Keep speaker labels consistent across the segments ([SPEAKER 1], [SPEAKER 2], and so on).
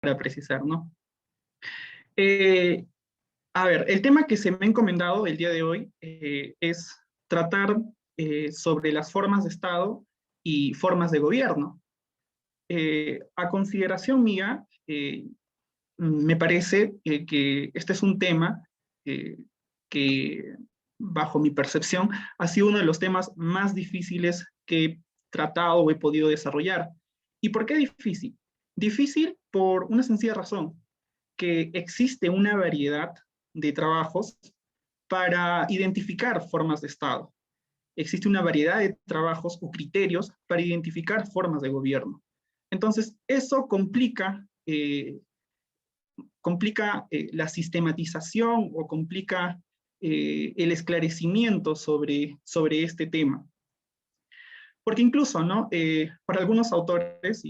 [SPEAKER 1] precisar, ¿no? Eh, a ver, el tema que se me ha encomendado el día de hoy es tratar sobre las formas de Estado y formas de gobierno. A consideración mía, me parece que este es un tema eh, que, bajo mi percepción, ha sido uno de los temas más difíciles que he tratado o he podido desarrollar. ¿Y por qué difícil? Difícil por una sencilla razón, que existe una variedad de trabajos para identificar formas de Estado. Existe una variedad de trabajos o criterios para identificar formas de gobierno. Entonces, eso complica la sistematización o complica el esclarecimiento sobre este tema. Porque incluso, ¿no? Para algunos autores,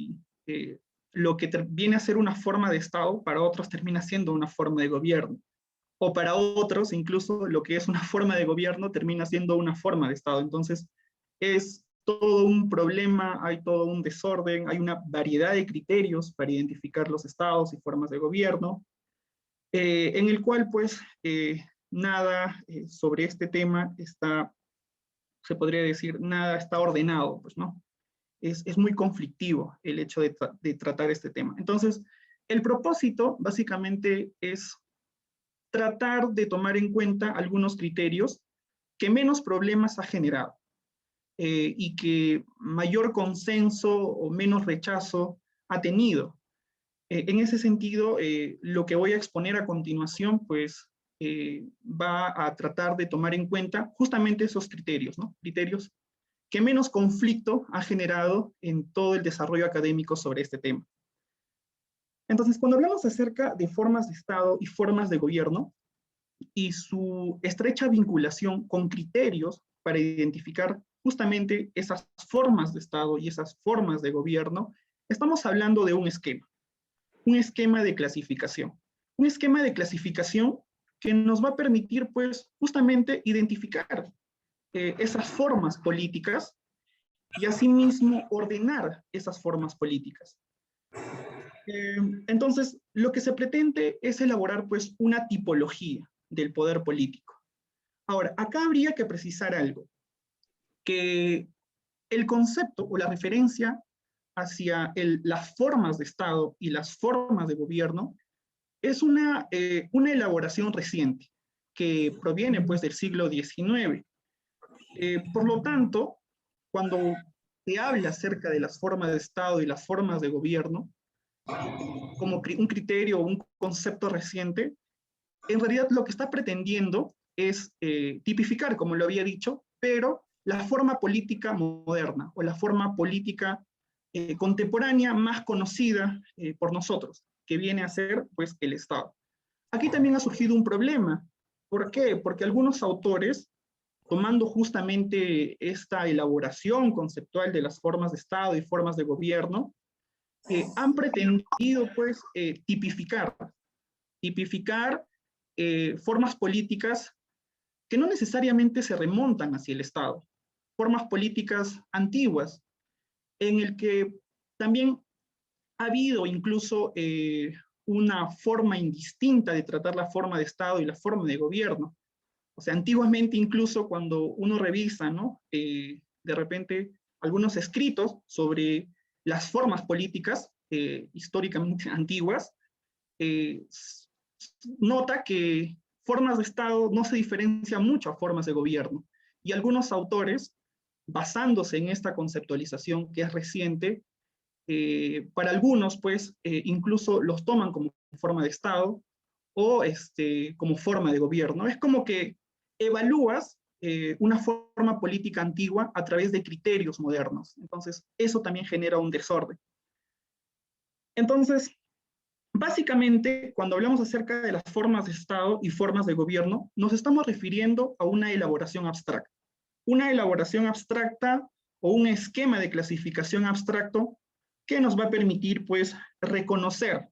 [SPEAKER 1] lo que viene a ser una forma de Estado, para otros termina siendo una forma de gobierno. O para otros, incluso lo que es una forma de gobierno termina siendo una forma de Estado. Entonces, es todo un problema, hay todo un desorden, hay una variedad de criterios para identificar los estados y formas de gobierno, en el cual, pues, nada sobre este tema está, se podría decir, nada está ordenado, pues, ¿no? Es muy conflictivo el hecho de tratar este tema. Entonces, el propósito básicamente es tratar de tomar en cuenta algunos criterios que menos problemas ha generado y que mayor consenso o menos rechazo ha tenido. En ese sentido, lo que voy a exponer a continuación, pues, va a tratar de tomar en cuenta justamente esos criterios, ¿no? Criterios que menos conflicto ha generado en todo el desarrollo académico sobre este tema. Entonces, cuando hablamos acerca de formas de Estado y formas de gobierno y su estrecha vinculación con criterios para identificar justamente esas formas de Estado y esas formas de gobierno, estamos hablando de un esquema de clasificación. Un esquema de clasificación que nos va a permitir, pues, justamente identificar esas formas políticas y asimismo ordenar esas formas políticas. Entonces, lo que se pretende es elaborar, pues, una tipología del poder político. Ahora, acá habría que precisar algo, que el concepto o la referencia hacia las formas de Estado y las formas de gobierno es una elaboración reciente que proviene, pues, del siglo XIX. Por lo tanto, cuando se habla acerca de las formas de Estado y las formas de gobierno, como un criterio o un concepto reciente, en realidad lo que está pretendiendo es tipificar, como lo había dicho, pero la forma política moderna o la forma política contemporánea más conocida por nosotros, que viene a ser, pues, el Estado. Aquí también ha surgido un problema. ¿Por qué? Porque algunos autores, tomando justamente esta elaboración conceptual de las formas de Estado y formas de gobierno, han pretendido, pues, tipificar formas políticas que no necesariamente se remontan hacia el Estado, formas políticas antiguas, en el que también ha habido incluso una forma indistinta de tratar la forma de Estado y la forma de gobierno. O sea, antiguamente incluso cuando uno revisa, ¿no? De repente algunos escritos sobre las formas políticas históricamente antiguas, eh, nota que formas de Estado no se diferencian mucho a formas de gobierno. Y algunos autores, basándose en esta conceptualización que es reciente, para algunos, pues, incluso los toman como forma de Estado o como forma de gobierno. Es como que evalúas una forma política antigua a través de criterios modernos. Entonces, eso también genera un desorden. Entonces, básicamente, cuando hablamos acerca de las formas de Estado y formas de gobierno, nos estamos refiriendo a una elaboración abstracta. Una elaboración abstracta o un esquema de clasificación abstracto que nos va a permitir, pues, reconocer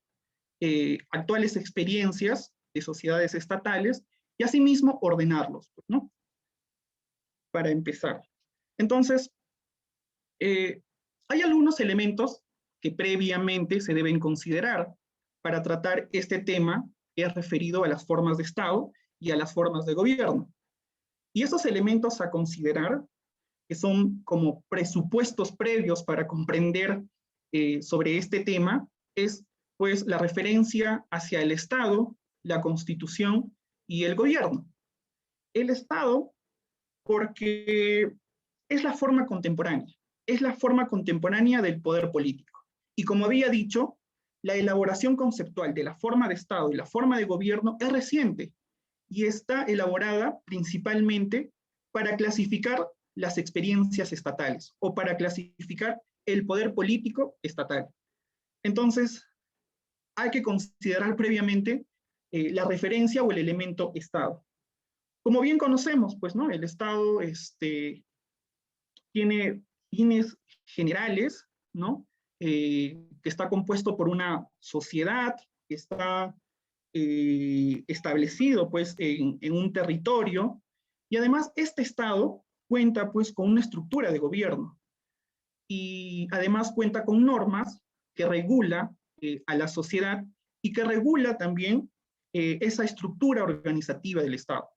[SPEAKER 1] actuales experiencias de sociedades estatales y asimismo ordenarlos, ¿no? Para empezar. Entonces, hay algunos elementos que previamente se deben considerar para tratar este tema es referido a las formas de Estado y a las formas de gobierno. Y esos elementos a considerar, que son como presupuestos previos para comprender sobre este tema, es pues la referencia hacia el Estado, la Constitución y el gobierno. El Estado, porque es la forma contemporánea del poder político. Y como había dicho, la elaboración conceptual de la forma de Estado y la forma de gobierno es reciente y está elaborada principalmente para clasificar las experiencias estatales o para clasificar el poder político estatal. Entonces, hay que considerar previamente la referencia o el elemento Estado. Como bien conocemos, pues, ¿no? El Estado tiene fines generales, ¿no? Que está compuesto por una sociedad, que está establecido, pues, en un territorio, y además este Estado cuenta, pues, con una estructura de gobierno, y además cuenta con normas que regula a la sociedad y que regula también esa estructura organizativa del Estado.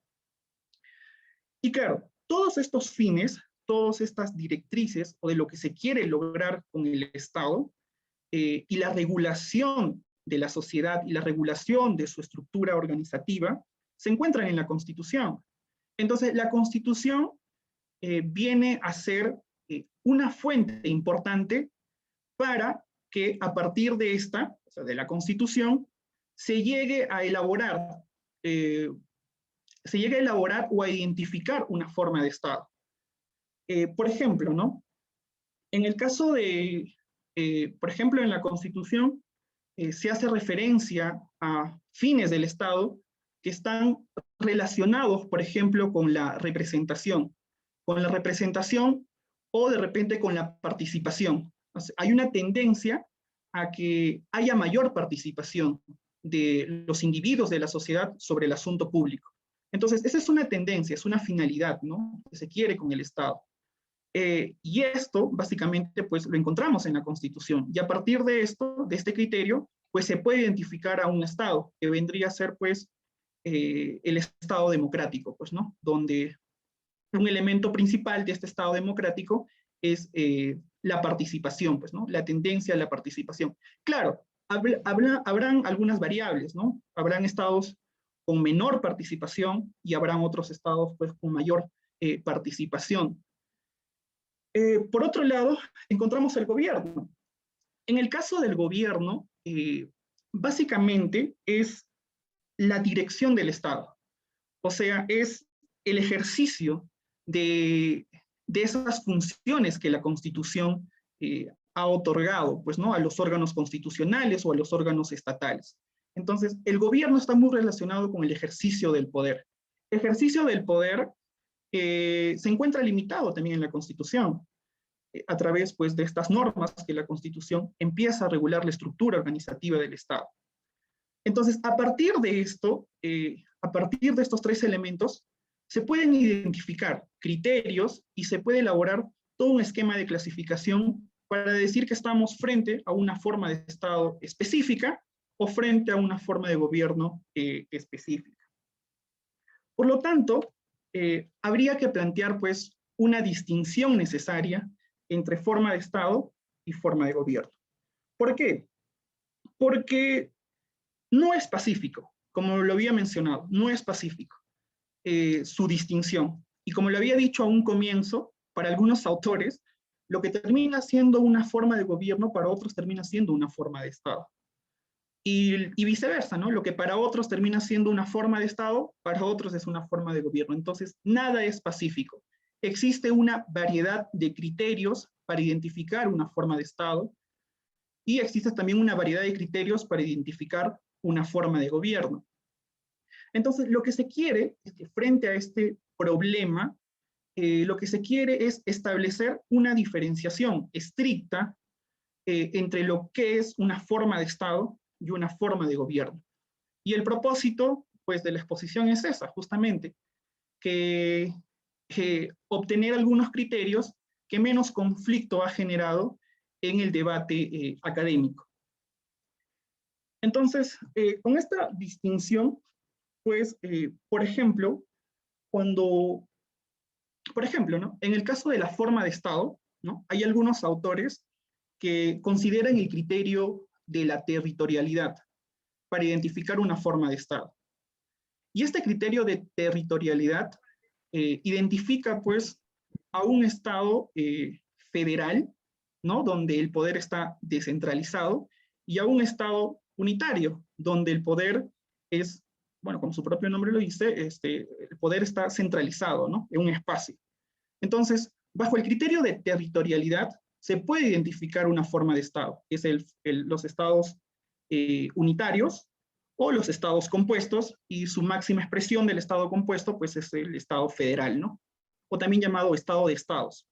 [SPEAKER 1] Y claro, todos estos fines, todas estas directrices o de lo que se quiere lograr con el Estado y la regulación de la sociedad y la regulación de su estructura organizativa se encuentran en la Constitución. Entonces, la Constitución viene a ser una fuente importante para que a partir de esta, o sea, de la Constitución, se llegue a elaborar o a identificar una forma de Estado. Por ejemplo, ¿no? En el caso de, por ejemplo, en la Constitución se hace referencia a fines del Estado que están relacionados, por ejemplo, con la representación o de repente con la participación. O sea, hay una tendencia a que haya mayor participación de los individuos de la sociedad sobre el asunto público. Entonces, esa es una tendencia, es una finalidad, ¿no? Que se quiere con el Estado. Y esto, básicamente, pues lo encontramos en la Constitución. Y a partir de esto, de este criterio, pues se puede identificar a un Estado, que vendría a ser, pues, el Estado democrático, pues, ¿no? Donde un elemento principal de este Estado democrático es la participación, pues, ¿no? La tendencia a la participación. Claro, habrán algunas variables, ¿no? Habrán estados con menor participación y habrán otros estados, pues, con mayor participación. Por otro lado, encontramos el gobierno. En el caso del gobierno, básicamente es la dirección del Estado. O sea, es el ejercicio de esas funciones que la Constitución ha otorgado, pues, ¿no? A los órganos constitucionales o a los órganos estatales. Entonces, el gobierno está muy relacionado con el ejercicio del poder. El ejercicio del poder se encuentra limitado también en la Constitución, a través, pues, de estas normas que la Constitución empieza a regular la estructura organizativa del Estado. Entonces, a partir de esto, a partir de estos tres elementos, se pueden identificar criterios y se puede elaborar todo un esquema de clasificación para decir que estamos frente a una forma de Estado específica o frente a una forma de gobierno específica. Por lo tanto, habría que plantear, pues, una distinción necesaria entre forma de Estado y forma de gobierno. ¿Por qué? Porque no es pacífico, como lo había mencionado, no es pacífico su distinción. Y como lo había dicho a un comienzo, para algunos autores, lo que termina siendo una forma de gobierno, para otros termina siendo una forma de Estado. Y viceversa, ¿no? Lo que para otros termina siendo una forma de Estado, para otros es una forma de gobierno. Entonces, nada es pacífico. Existe una variedad de criterios para identificar una forma de Estado y existe también una variedad de criterios para identificar una forma de gobierno. Entonces, lo que se quiere es que frente a este problema, lo que se quiere es establecer una diferenciación estricta entre lo que es una forma de Estado y una forma de gobierno. Y el propósito, pues, de la exposición es esa, justamente, que obtener algunos criterios que menos conflicto ha generado en el debate académico. Entonces, con esta distinción, pues, por ejemplo, cuando, por ejemplo, ¿no? En el caso de la forma de Estado, ¿no? Hay algunos autores que consideran el criterio de la territorialidad para identificar una forma de Estado. Y este criterio de territorialidad identifica, pues, a un Estado federal, ¿no? Donde el poder está descentralizado, y a un Estado unitario, donde el poder es, bueno, como su propio nombre lo dice, el poder está centralizado, ¿no? En un espacio. Entonces, bajo el criterio de territorialidad, se puede identificar una forma de Estado, que es los estados unitarios o los estados compuestos, y su máxima expresión del estado compuesto, pues es el estado federal, ¿no? O también llamado estado de estados.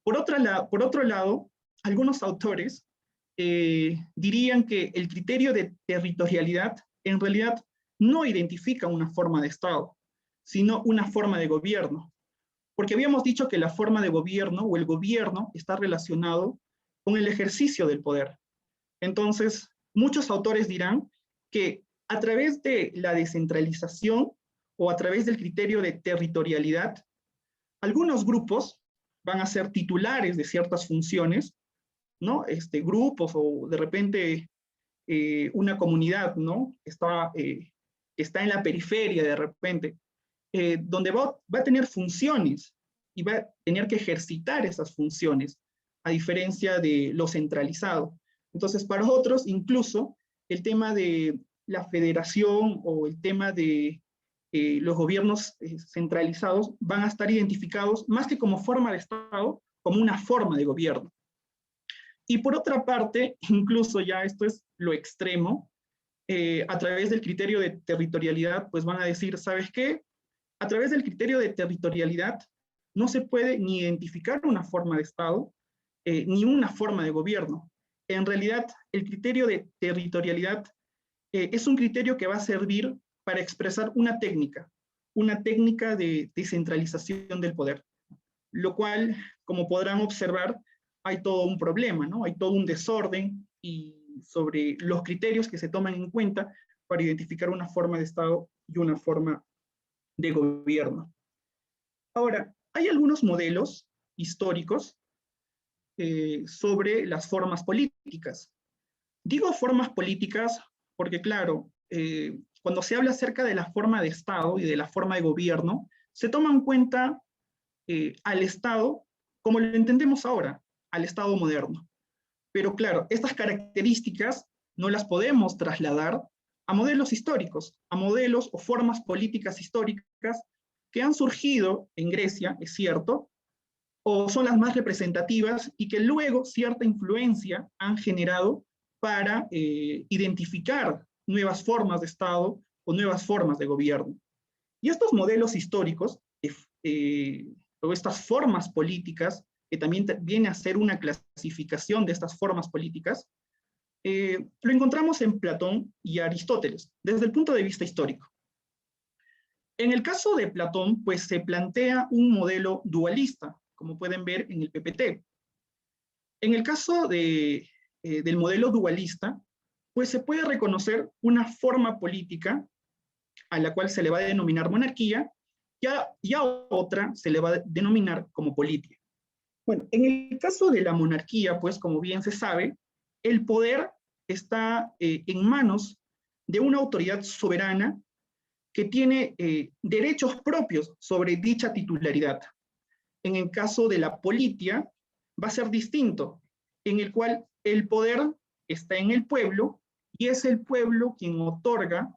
[SPEAKER 1] Por otro lado, algunos autores dirían que el criterio de territorialidad en realidad no identifica una forma de Estado, sino una forma de gobierno. Porque habíamos dicho que la forma de gobierno o el gobierno está relacionado con el ejercicio del poder. Entonces, muchos autores dirán que a través de la descentralización o a través del criterio de territorialidad, algunos grupos van a ser titulares de ciertas funciones, ¿no? Grupos o de repente una comunidad, ¿no? Está en la periferia de repente, donde va a tener funciones y va a tener que ejercitar esas funciones, a diferencia de lo centralizado. Entonces, para otros, incluso, el tema de la federación o el tema de los gobiernos centralizados van a estar identificados más que como forma de Estado, como una forma de gobierno. Y por otra parte, incluso ya esto es lo extremo, a través del criterio de territorialidad, pues van a decir, ¿sabes qué? A través del criterio de territorialidad no se puede ni identificar una forma de Estado, ni una forma de gobierno. En realidad, el criterio de territorialidad es un criterio que va a servir para expresar una técnica de descentralización del poder, lo cual, como podrán observar, hay todo un problema, ¿no? Hay todo un desorden y sobre los criterios que se toman en cuenta para identificar una forma de Estado y una forma de gobierno. Ahora, hay algunos modelos históricos sobre las formas políticas. Digo formas políticas porque, claro, cuando se habla acerca de la forma de Estado y de la forma de gobierno, se toma en cuenta al Estado como lo entendemos ahora, al Estado moderno. Pero claro, estas características no las podemos trasladar a modelos históricos, a modelos o formas políticas históricas que han surgido en Grecia, es cierto, o son las más representativas y que luego cierta influencia han generado para identificar nuevas formas de Estado o nuevas formas de gobierno. Y estos modelos históricos, o estas formas políticas, que también viene a ser una clasificación de estas formas políticas, lo encontramos en Platón y Aristóteles, desde el punto de vista histórico. En el caso de Platón, pues se plantea un modelo dualista, como pueden ver en el PPT. En el caso del modelo dualista, pues se puede reconocer una forma política a la cual se le va a denominar monarquía y a otra se le va a denominar como politia. Bueno, en el caso de la monarquía, pues como bien se sabe, el poder está en manos de una autoridad soberana que tiene derechos propios sobre dicha titularidad. En el caso de la politia, va a ser distinto, en el cual el poder está en el pueblo y es el pueblo quien otorga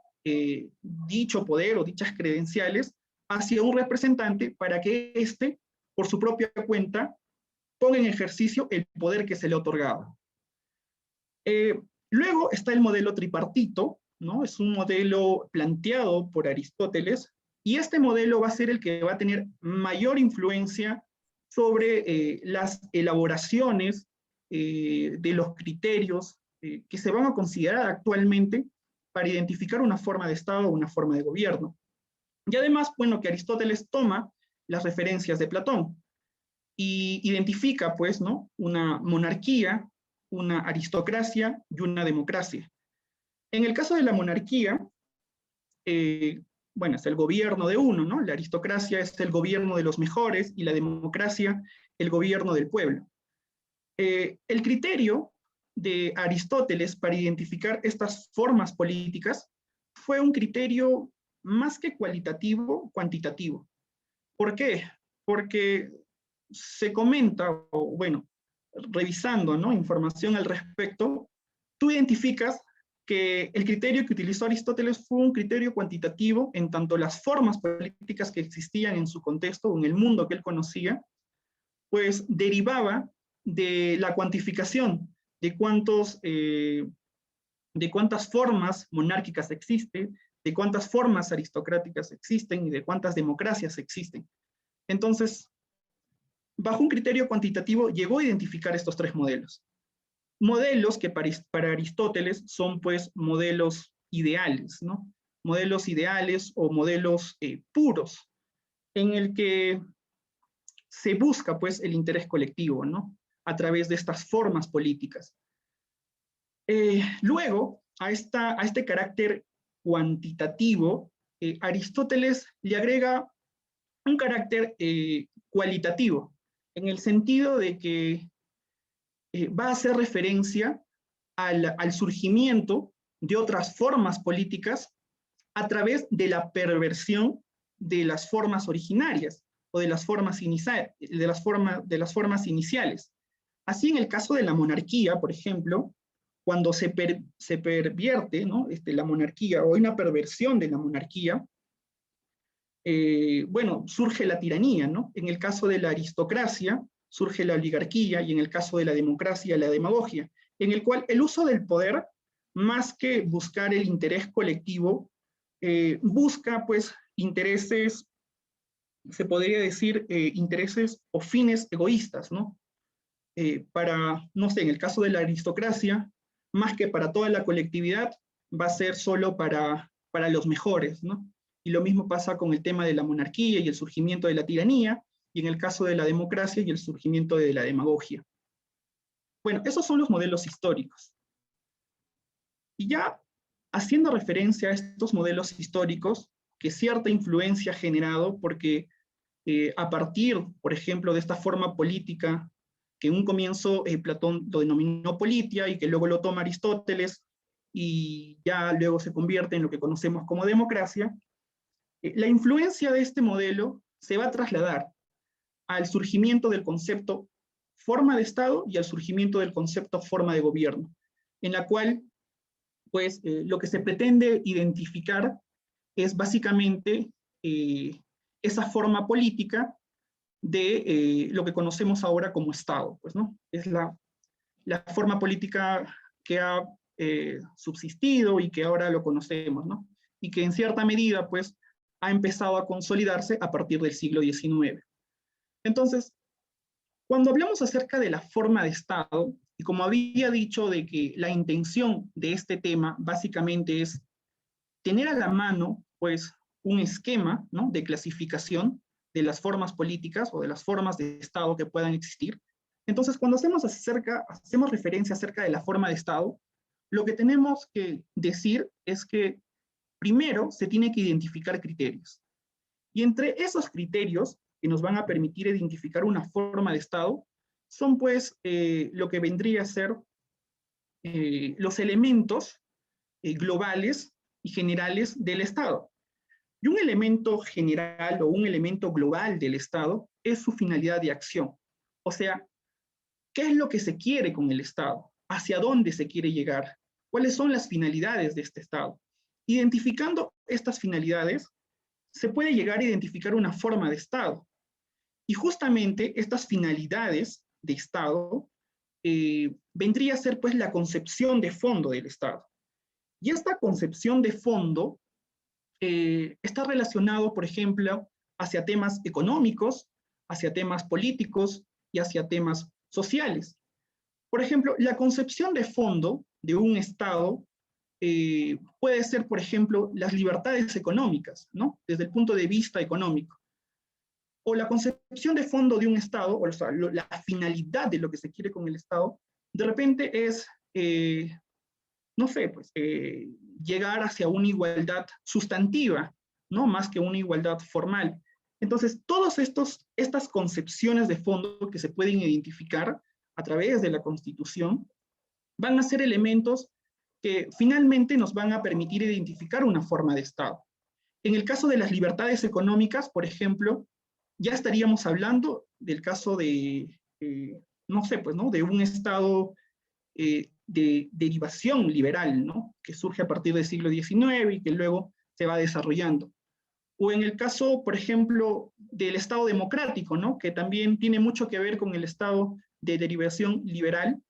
[SPEAKER 1] dicho poder o dichas credenciales hacia un representante para que éste, por su propia cuenta, ponga en ejercicio el poder que se le ha otorgado. Luego está el modelo tripartito, ¿no? Es un modelo planteado por Aristóteles, y este modelo va a ser el que va a tener mayor influencia sobre las elaboraciones de los criterios que se van a considerar actualmente para identificar una forma de Estado o una forma de gobierno. Y además, bueno, que Aristóteles toma las referencias de Platón y identifica, pues, ¿no? Una monarquía, una aristocracia y una democracia. En el caso de la monarquía, bueno, es el gobierno de uno, ¿no? La aristocracia es el gobierno de los mejores y la democracia el gobierno del pueblo. El criterio de Aristóteles para identificar estas formas políticas fue un criterio más que cualitativo, cuantitativo. ¿Por qué? Porque se comenta, o bueno, revisando, ¿no?, información al respecto, tú identificas que el criterio que utilizó Aristóteles fue un criterio cuantitativo en tanto las formas políticas que existían en su contexto o en el mundo que él conocía, pues derivaba de la cuantificación de de cuántas formas monárquicas existen, de cuántas formas aristocráticas existen y de cuántas democracias existen. Entonces, bajo un criterio cuantitativo, llegó a identificar estos tres modelos. Modelos que para Aristóteles son pues modelos ideales, ¿no? Modelos ideales o modelos puros, en el que se busca pues el interés colectivo, ¿no?, a través de estas formas políticas. Luego, a este carácter cuantitativo, Aristóteles le agrega un carácter cualitativo, en el sentido de que va a hacer referencia al surgimiento de otras formas políticas a través de la perversión de las formas originarias o de las formas iniciales. Así, en el caso de la monarquía, por ejemplo, cuando se pervierte, ¿no?, la monarquía, o hay una perversión de la monarquía, bueno, surge la tiranía, ¿no? En el caso de la aristocracia, surge la oligarquía, y en el caso de la democracia, la demagogia, en el cual el uso del poder, más que buscar el interés colectivo, busca pues intereses, se podría decir, intereses o fines egoístas, ¿no? Para, no sé, en el caso de la aristocracia, más que para toda la colectividad, va a ser solo para los mejores, ¿no? Y lo mismo pasa con el tema de la monarquía y el surgimiento de la tiranía, y en el caso de la democracia y el surgimiento de la demagogia. Bueno, esos son los modelos históricos. Y ya haciendo referencia a estos modelos históricos, que cierta influencia ha generado, porque a partir, por ejemplo, de esta forma política, que en un comienzo Platón lo denominó politia, y que luego lo toma Aristóteles, y ya luego se convierte en lo que conocemos como democracia, la influencia de este modelo se va a trasladar al surgimiento del concepto forma de Estado y al surgimiento del concepto forma de gobierno, en la cual pues lo que se pretende identificar es básicamente esa forma política de lo que conocemos ahora como Estado, pues, ¿no? Es la forma política que ha subsistido y que ahora lo conocemos, ¿no? Y que en cierta medida, pues, ha empezado a consolidarse a partir del siglo XIX. Entonces, cuando hablamos acerca de la forma de Estado, y como había dicho de que la intención de este tema básicamente es tener a la mano, pues, un esquema, ¿no?, de clasificación de las formas políticas o de las formas de Estado que puedan existir. Entonces, cuando hacemos referencia acerca de la forma de Estado, lo que tenemos que decir es que primero se tiene que identificar criterios. Y entre esos criterios que nos van a permitir identificar una forma de Estado son pues lo que vendría a ser los elementos globales y generales del Estado. Y un elemento general o un elemento global del Estado es su finalidad de acción. O sea, ¿qué es lo que se quiere con el Estado? ¿Hacia dónde se quiere llegar? ¿Cuáles son las finalidades de este Estado? Identificando estas finalidades, se puede llegar a identificar una forma de Estado. Y justamente estas finalidades de Estado vendría a ser pues la concepción de fondo del Estado. Y esta concepción de fondo está relacionado, por ejemplo, hacia temas económicos, hacia temas políticos y hacia temas sociales. Por ejemplo, la concepción de fondo de un Estado puede ser, por ejemplo, las libertades económicas, ¿no?, desde el punto de vista económico. O la concepción de fondo de un Estado, o sea, la finalidad de lo que se quiere con el Estado, de repente es no sé, pues, llegar hacia una igualdad sustantiva, ¿no? Más que una igualdad formal. Entonces, todas estas concepciones de fondo que se pueden identificar a través de la Constitución van a ser elementos que finalmente nos van a permitir identificar una forma de Estado. En el caso de las libertades económicas, por ejemplo, ya estaríamos hablando del caso de, no sé, pues, ¿no? De un Estado de derivación liberal, ¿no? Que surge a partir del siglo XIX y que luego se va desarrollando. O en el caso, por ejemplo, del Estado democrático, ¿no? Que también tiene mucho que ver con el Estado de derivación liberal,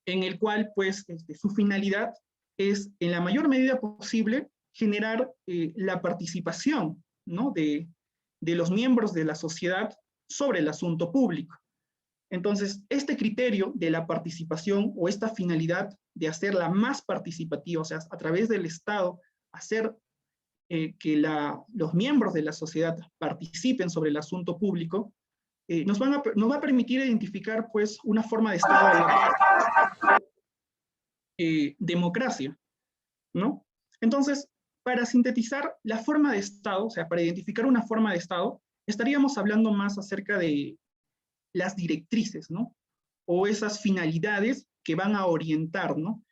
[SPEAKER 1] en el cual, pues, su finalidad es, en la mayor medida posible, generar la participación, ¿no? de los miembros de la sociedad sobre el asunto público. Entonces, este criterio de la participación o esta finalidad de hacerla más participativa, o sea, a través del Estado, hacer que los miembros de la sociedad participen sobre el asunto público, nos va a permitir identificar, pues, una forma de Estado democracia, ¿no? Entonces, para sintetizar la forma de Estado, o sea, para identificar una forma de Estado, estaríamos hablando más acerca de las directrices, ¿no? O esas finalidades que van a orientar, ¿no?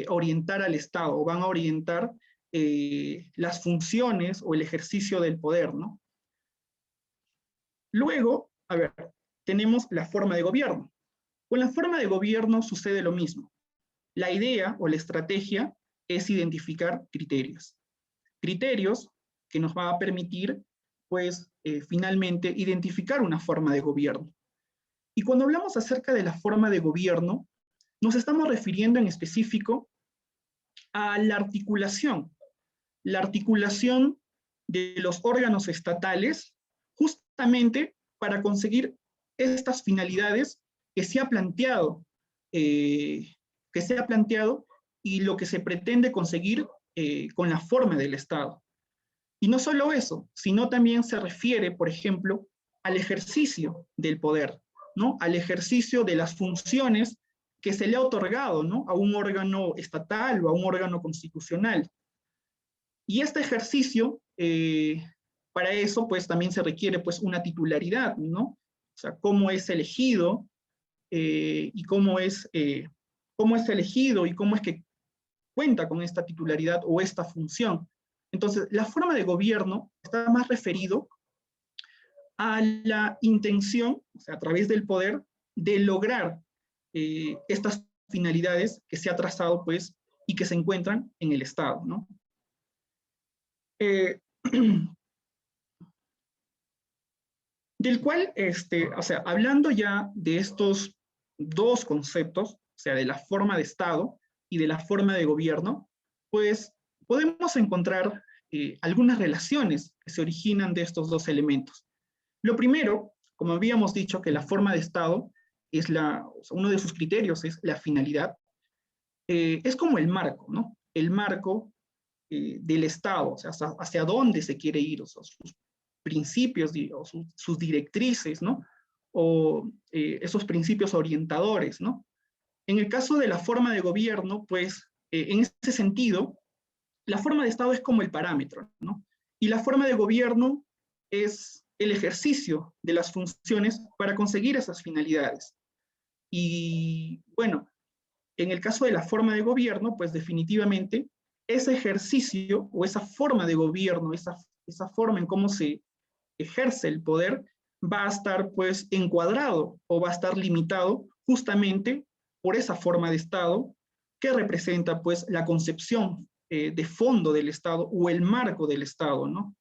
[SPEAKER 1] Orientar al Estado, o van a orientar las funciones o el ejercicio del poder, ¿no? Luego, a ver, tenemos la forma de gobierno. Con la forma de gobierno sucede lo mismo. La idea o la estrategia es identificar criterios. Criterios que nos va a permitir, pues, finalmente identificar una forma de gobierno. Y cuando hablamos acerca de la forma de gobierno, nos estamos refiriendo en específico a la articulación de los órganos estatales, justamente para conseguir estas finalidades que se ha planteado, y lo que se pretende conseguir con la forma del Estado. Y no solo eso, sino también se refiere, por ejemplo, al ejercicio del poder, ¿no? Al ejercicio de las funciones que se le ha otorgado, ¿no? A un órgano estatal o a un órgano constitucional. Y este ejercicio, para eso, pues también se requiere, pues, una titularidad, ¿no? O sea, cómo es elegido y cómo es elegido y cómo es que cuenta con esta titularidad o esta función. Entonces, la forma de gobierno está más referido a la intención, o sea, a través del poder, de lograr estas finalidades que se ha trazado, pues, y que se encuentran en el Estado, ¿no? Del cual, o sea, hablando ya de estos dos conceptos, o sea, de la forma de Estado y de la forma de gobierno, pues podemos encontrar algunas relaciones que se originan de estos dos elementos. Lo primero, como habíamos dicho, que la forma de Estado es o sea, uno de sus criterios es la finalidad, es como el marco, ¿no? El marco del Estado, o sea, hacia dónde se quiere ir, o sea, sus principios o sus directrices, ¿no? O esos principios orientadores, ¿no? En el caso de la forma de gobierno, pues, en ese sentido, la forma de Estado es como el parámetro, ¿no? Y la forma de gobierno es el ejercicio de las funciones para conseguir esas finalidades. Y bueno, en el caso de la forma de gobierno, pues definitivamente ese ejercicio o esa forma de gobierno, esa forma en cómo se ejerce el poder, va a estar pues encuadrado o va a estar limitado justamente por esa forma de Estado que representa pues la concepción de fondo del Estado o el marco del Estado, ¿no?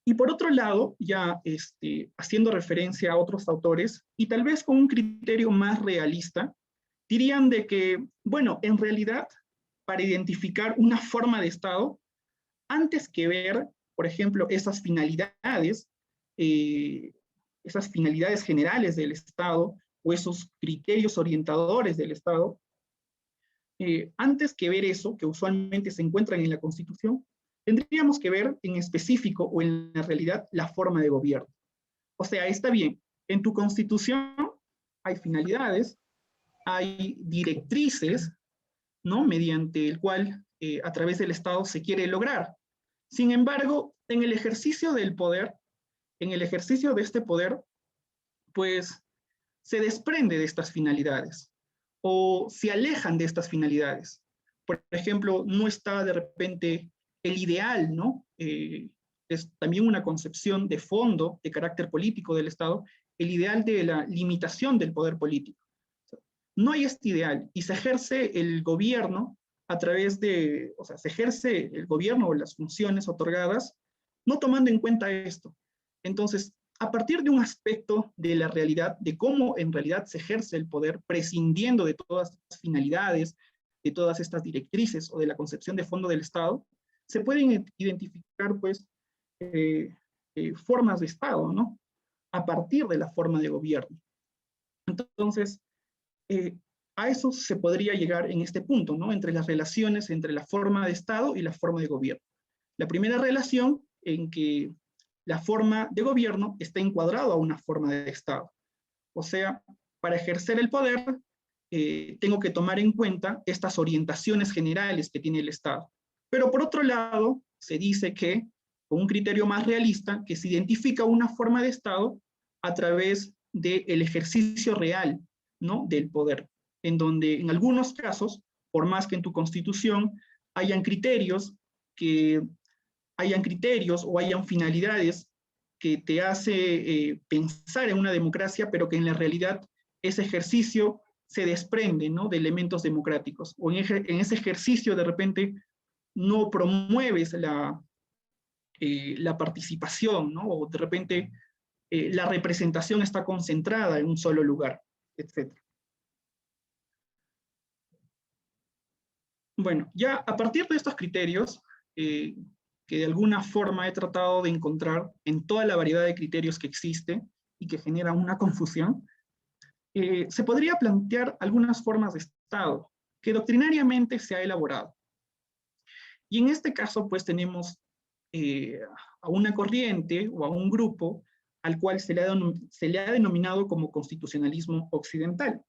[SPEAKER 1] Y por otro lado, ya haciendo referencia a otros autores, y tal vez con un criterio más realista, dirían de que, bueno, en realidad, para identificar una forma de Estado, antes que ver, por ejemplo, esas finalidades generales del Estado o esos criterios orientadores del Estado, antes que ver eso, que usualmente se encuentran en la Constitución, tendríamos que ver en específico o en la realidad la forma de gobierno. O sea, está bien, en tu Constitución hay finalidades, hay directrices, ¿no? Mediante el cual a través del Estado se quiere lograr. Sin embargo, en el ejercicio del poder, en el ejercicio de este poder, pues se desprende de estas finalidades o se alejan de estas finalidades. Por ejemplo, no está de repente el ideal, ¿no? Es también una concepción de fondo, de carácter político del Estado, el ideal de la limitación del poder político. No hay este ideal y se ejerce el gobierno a través de, o sea, se ejerce el gobierno o las funciones otorgadas no tomando en cuenta esto. Entonces, a partir de un aspecto de la realidad, de cómo en realidad se ejerce el poder, prescindiendo de todas las finalidades, de todas estas directrices o de la concepción de fondo del Estado, se pueden identificar, pues, formas de Estado, ¿no? A partir de la forma de gobierno. Entonces, a eso se podría llegar en este punto, ¿no? Entre las relaciones entre la forma de Estado y la forma de gobierno. La primera relación en que la forma de gobierno está encuadrada a una forma de Estado. O sea, para ejercer el poder, tengo que tomar en cuenta estas orientaciones generales que tiene el Estado. Pero por otro lado, se dice que, con un criterio más realista, que se identifica una forma de Estado a través del ejercicio real, ¿no? Del poder, en donde en algunos casos, por más que en tu constitución hayan criterios o hayan finalidades que te hace pensar en una democracia, pero que en la realidad ese ejercicio se desprende, ¿no? De elementos democráticos, o en ese ejercicio de repente no promueves la participación, ¿no? O de repente la representación está concentrada en un solo lugar, etc. Bueno, ya a partir de estos criterios, que de alguna forma he tratado de encontrar en toda la variedad de criterios que existe y que generan una confusión, se podría plantear algunas formas de Estado que doctrinariamente se ha elaborado. Y en este caso, pues tenemos a una corriente o a un grupo al cual se le ha denominado como constitucionalismo occidental.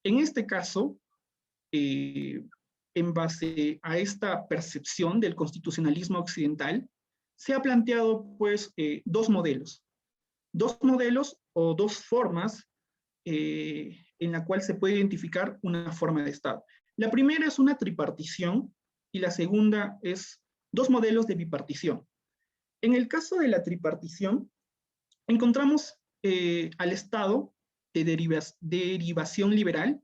[SPEAKER 1] En este caso, en base a esta percepción del constitucionalismo occidental, se ha planteado pues dos modelos o dos formas en la cual se puede identificar una forma de Estado. La primera es una tripartición y la segunda es dos modelos de bipartición. En el caso de la tripartición, encontramos al Estado de derivación liberal,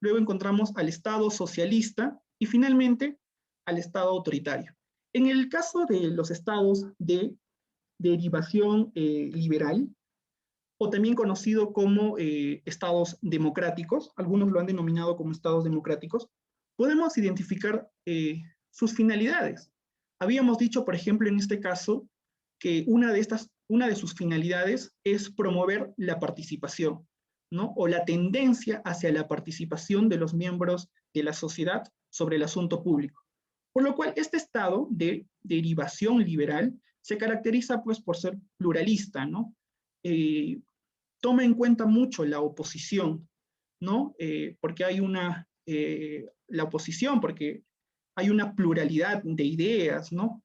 [SPEAKER 1] luego encontramos al Estado socialista y finalmente al Estado autoritario. En el caso de los estados de derivación liberal, o también conocido como estados democráticos, algunos lo han denominado como estados democráticos, podemos identificar sus finalidades. Habíamos dicho, por ejemplo, en este caso, que una de sus finalidades es promover la participación, ¿no? O la tendencia hacia la participación de los miembros de la sociedad sobre el asunto público. Por lo cual, este estado de derivación liberal se caracteriza pues por ser pluralista, ¿no? Toma en cuenta mucho la oposición, ¿no? Porque hay la oposición, porque hay una pluralidad de ideas, ¿no?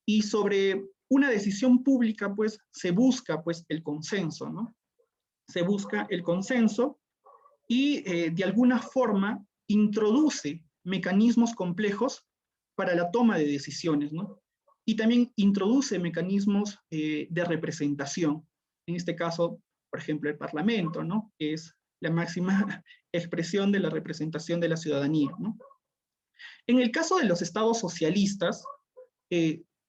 [SPEAKER 1] Y sobre una decisión pública, pues, se busca, pues, el consenso, ¿no? Se busca el consenso y, de alguna forma, introduce mecanismos complejos para la toma de decisiones, ¿no? Y también introduce mecanismos de representación. En este caso, por ejemplo, el Parlamento, ¿no? Que es la máxima expresión de la representación de la ciudadanía, ¿no? En el caso de los estados socialistas,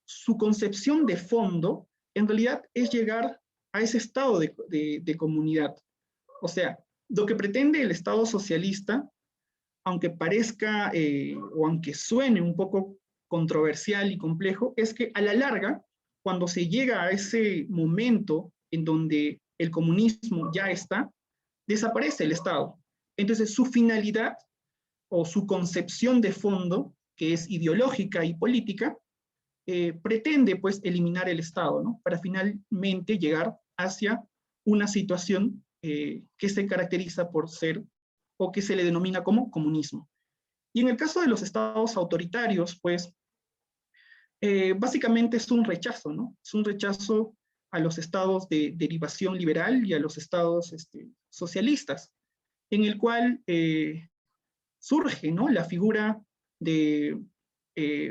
[SPEAKER 1] su concepción de fondo, en realidad, es llegar a ese estado de comunidad. O sea, lo que pretende el Estado socialista, aunque parezca o aunque suene un poco controversial y complejo, es que a la larga, cuando se llega a ese momento en donde el comunismo ya está, desaparece el Estado. Entonces, su finalidad o su concepción de fondo, que es ideológica y política, pretende pues eliminar el Estado, ¿no? Para finalmente llegar hacia una situación que se caracteriza por ser o que se le denomina como comunismo. Y en el caso de los estados autoritarios, pues, básicamente es un rechazo, ¿no? Es un rechazo a los estados de derivación liberal y a los estados socialistas, en el cual surge, ¿no?, la figura de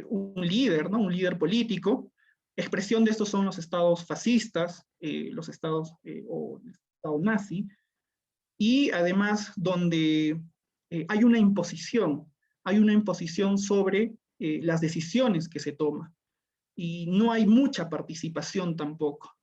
[SPEAKER 1] un líder, ¿no?, un líder político. Expresión de estos son los estados fascistas, los estados o el estado nazi, y además donde hay una imposición sobre las decisiones que se toman, y no hay mucha participación tampoco.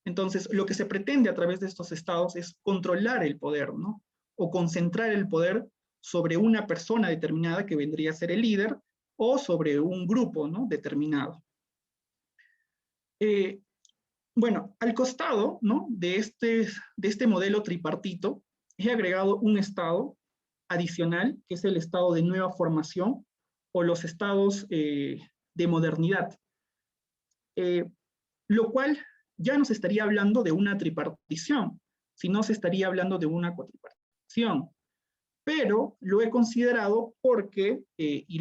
[SPEAKER 1] Entonces, lo que se pretende a través de estos estados es controlar el poder, ¿no? O concentrar el poder sobre una persona determinada que vendría a ser el líder, o sobre un grupo, ¿no?, determinado. Bueno, al costado, ¿no?, de este modelo tripartito, he agregado un estado adicional, que es el estado de nueva formación, o los estados de modernidad. Lo cual ya no se estaría hablando de una tripartición, sino se estaría hablando de una cuatripartición. Pero lo he considerado porque, y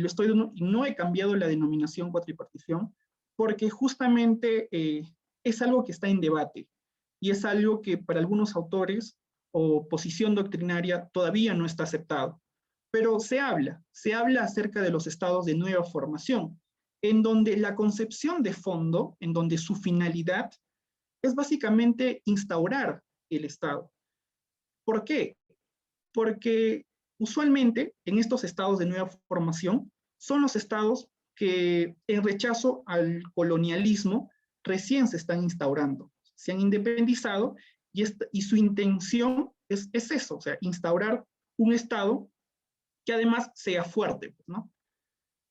[SPEAKER 1] no he cambiado la denominación cuatripartición, porque justamente es algo que está en debate, y es algo que para algunos autores o posición doctrinaria todavía no está aceptado. Pero se habla acerca de los estados de nueva formación, en donde la concepción de fondo, en donde su finalidad es básicamente instaurar el Estado. ¿Por qué? Porque usualmente en estos estados de nueva formación son los estados que en rechazo al colonialismo recién se están instaurando, se han independizado, y su intención es eso, o sea, instaurar un estado que además sea fuerte, ¿no?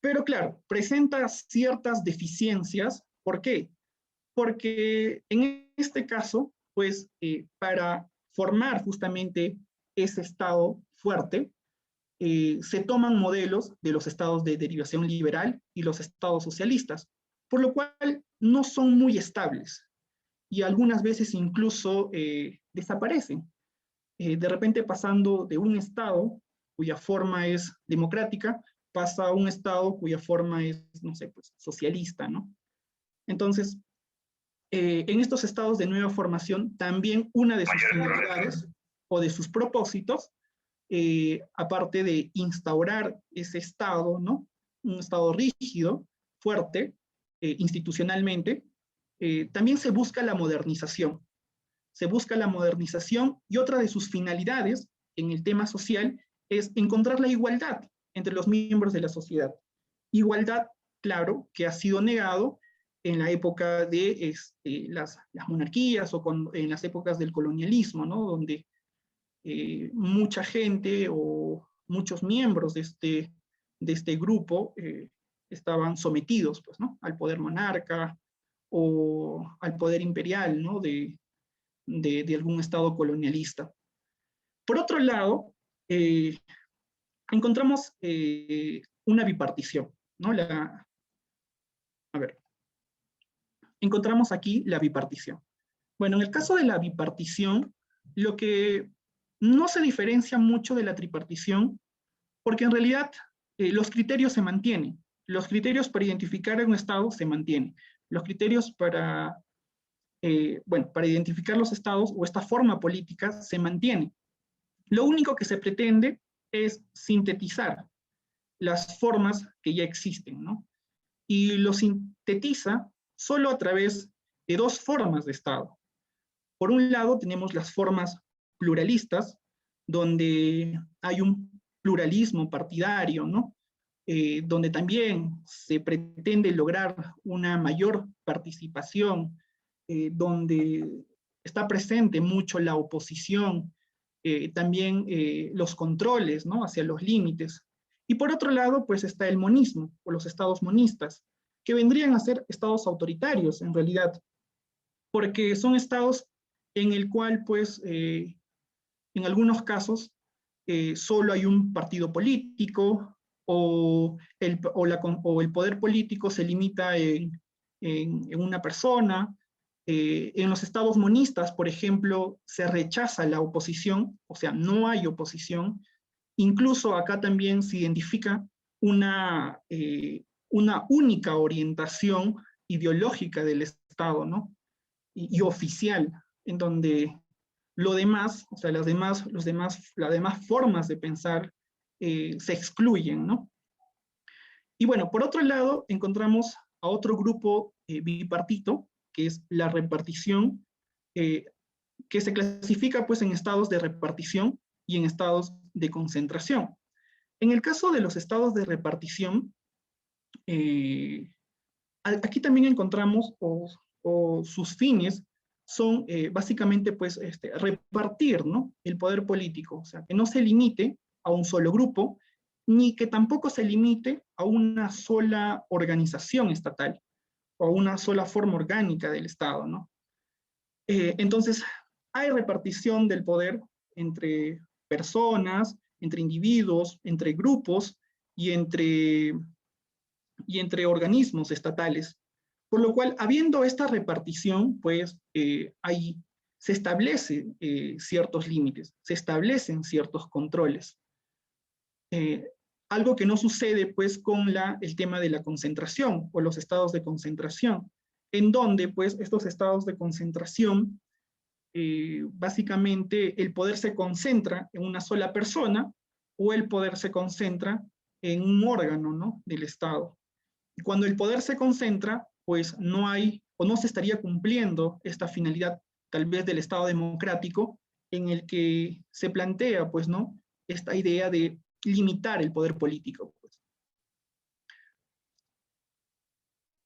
[SPEAKER 1] Pero claro, presenta ciertas deficiencias. ¿Por qué? Porque en este caso, pues, para formar justamente ese estado fuerte, se toman modelos de los estados de derivación liberal y los estados socialistas, por lo cual no son muy estables, y algunas veces incluso desaparecen, de repente pasando de un estado cuya forma es democrática, pasa a un estado cuya forma es, no sé, pues socialista, ¿no? Entonces, en estos estados de nueva formación, también una de sus finalidades o de sus propósitos, aparte de instaurar ese estado, ¿no?, un estado rígido, fuerte, institucionalmente, también se busca la modernización. Se busca la modernización, y otra de sus finalidades en el tema social es encontrar la igualdad entre los miembros de la sociedad. Igualdad, claro, que ha sido negado en la época de las monarquías, o en las épocas del colonialismo, ¿no?, donde mucha gente o muchos miembros de este grupo estaban sometidos, pues, ¿no?, al poder monarca o al poder imperial, ¿no?, de algún estado colonialista. Por otro lado, encontramos una bipartición, ¿no? Encontramos aquí la bipartición. Bueno, en el caso de la bipartición, lo que no se diferencia mucho de la tripartición, porque en realidad los criterios se mantienen. Los criterios para identificar a un estado se mantienen. Los criterios para identificar los estados o esta forma política se mantiene. Lo único que se pretende es sintetizar las formas que ya existen, ¿no? Y lo sintetiza solo a través de dos formas de estado. Por un lado tenemos las formas pluralistas, donde hay un pluralismo partidario, ¿no? Donde también se pretende lograr una mayor participación, donde está presente mucho la oposición, también los controles, ¿no?, hacia los límites. Y por otro lado, pues está el monismo, o los estados monistas, que vendrían a ser estados autoritarios en realidad, porque son estados en el cual, pues, en algunos casos, solo hay un partido político, o el poder político se limita en una persona. En los estados monistas, por ejemplo, se rechaza la oposición, o sea, no hay oposición. Incluso acá también se identifica una única orientación ideológica del Estado, ¿no? Y oficial, en donde lo demás, o sea, las demás formas de pensar se excluyen, ¿no? Y bueno, por otro lado, encontramos a otro grupo bipartito, que es la repartición, eh, que se clasifica pues en estados de repartición y en estados de concentración. En el caso de los estados de repartición, aquí también encontramos, o sus fines son básicamente pues repartir, ¿no?, el poder político, o sea, que no se limite a un solo grupo, ni que tampoco se limite a una sola organización estatal, o a una sola forma orgánica del Estado, ¿no? Entonces, hay repartición del poder entre personas, entre individuos, entre grupos y entre organismos estatales. Por lo cual, habiendo esta repartición, pues ahí se establecen ciertos límites, se establecen ciertos controles. Algo que no sucede pues con el tema de la concentración o los estados de concentración, en donde pues estos estados de concentración, básicamente el poder se concentra en una sola persona o el poder se concentra en un órgano, ¿no?, del Estado. Y cuando el poder se concentra, pues no hay o no se estaría cumpliendo esta finalidad tal vez del Estado democrático en el que se plantea, pues, ¿no?, esta idea de limitar el poder político, pues.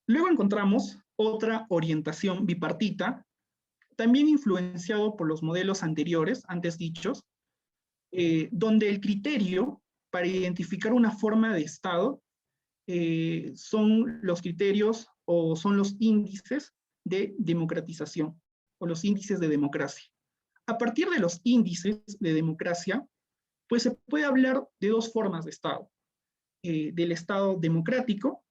[SPEAKER 1] Luego encontramos otra orientación bipartita, también influenciado por los modelos anteriores, antes dichos, donde el criterio para identificar una forma de Estado son los criterios o son los índices de democratización o los índices de democracia. A partir de los índices de democracia, pues se puede hablar de dos formas de Estado, del Estado democrático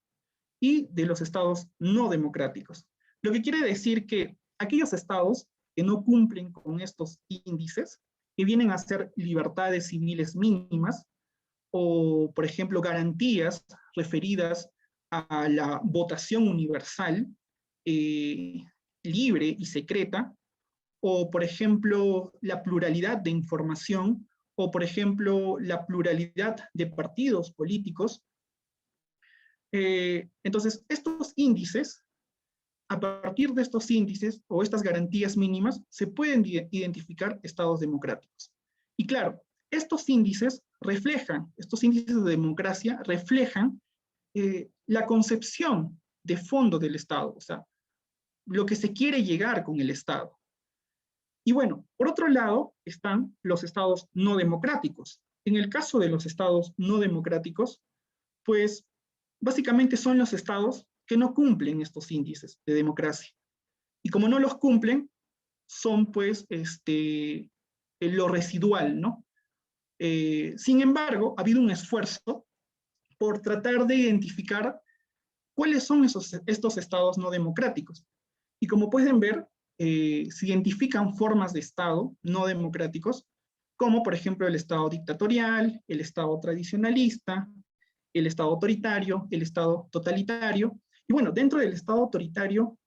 [SPEAKER 1] y de los estados no democráticos. Lo que quiere decir que aquellos estados que no cumplen con estos índices, que vienen a ser libertades civiles mínimas, o, por ejemplo, garantías referidas a la votación universal, libre y secreta, o, por ejemplo, la pluralidad de información, o, por ejemplo, la pluralidad de partidos políticos. Entonces, estos índices, a partir de estos índices o estas garantías mínimas, se pueden identificar estados democráticos. Y claro, estos índices de democracia reflejan la concepción de fondo del Estado, o sea, lo que se quiere llegar con el Estado. Y bueno, por otro lado están los estados no democráticos. En el caso de los estados no democráticos, pues básicamente son los estados que no cumplen estos índices de democracia. Y como no los cumplen, son pues lo residual, ¿no? Sin embargo, ha habido un esfuerzo por tratar de identificar cuáles son estos estados no democráticos. Y como pueden ver, se identifican formas de estado no democráticos, como por ejemplo el estado dictatorial, el estado tradicionalista, el estado autoritario, el estado totalitario. Y bueno, dentro del estado autoritario,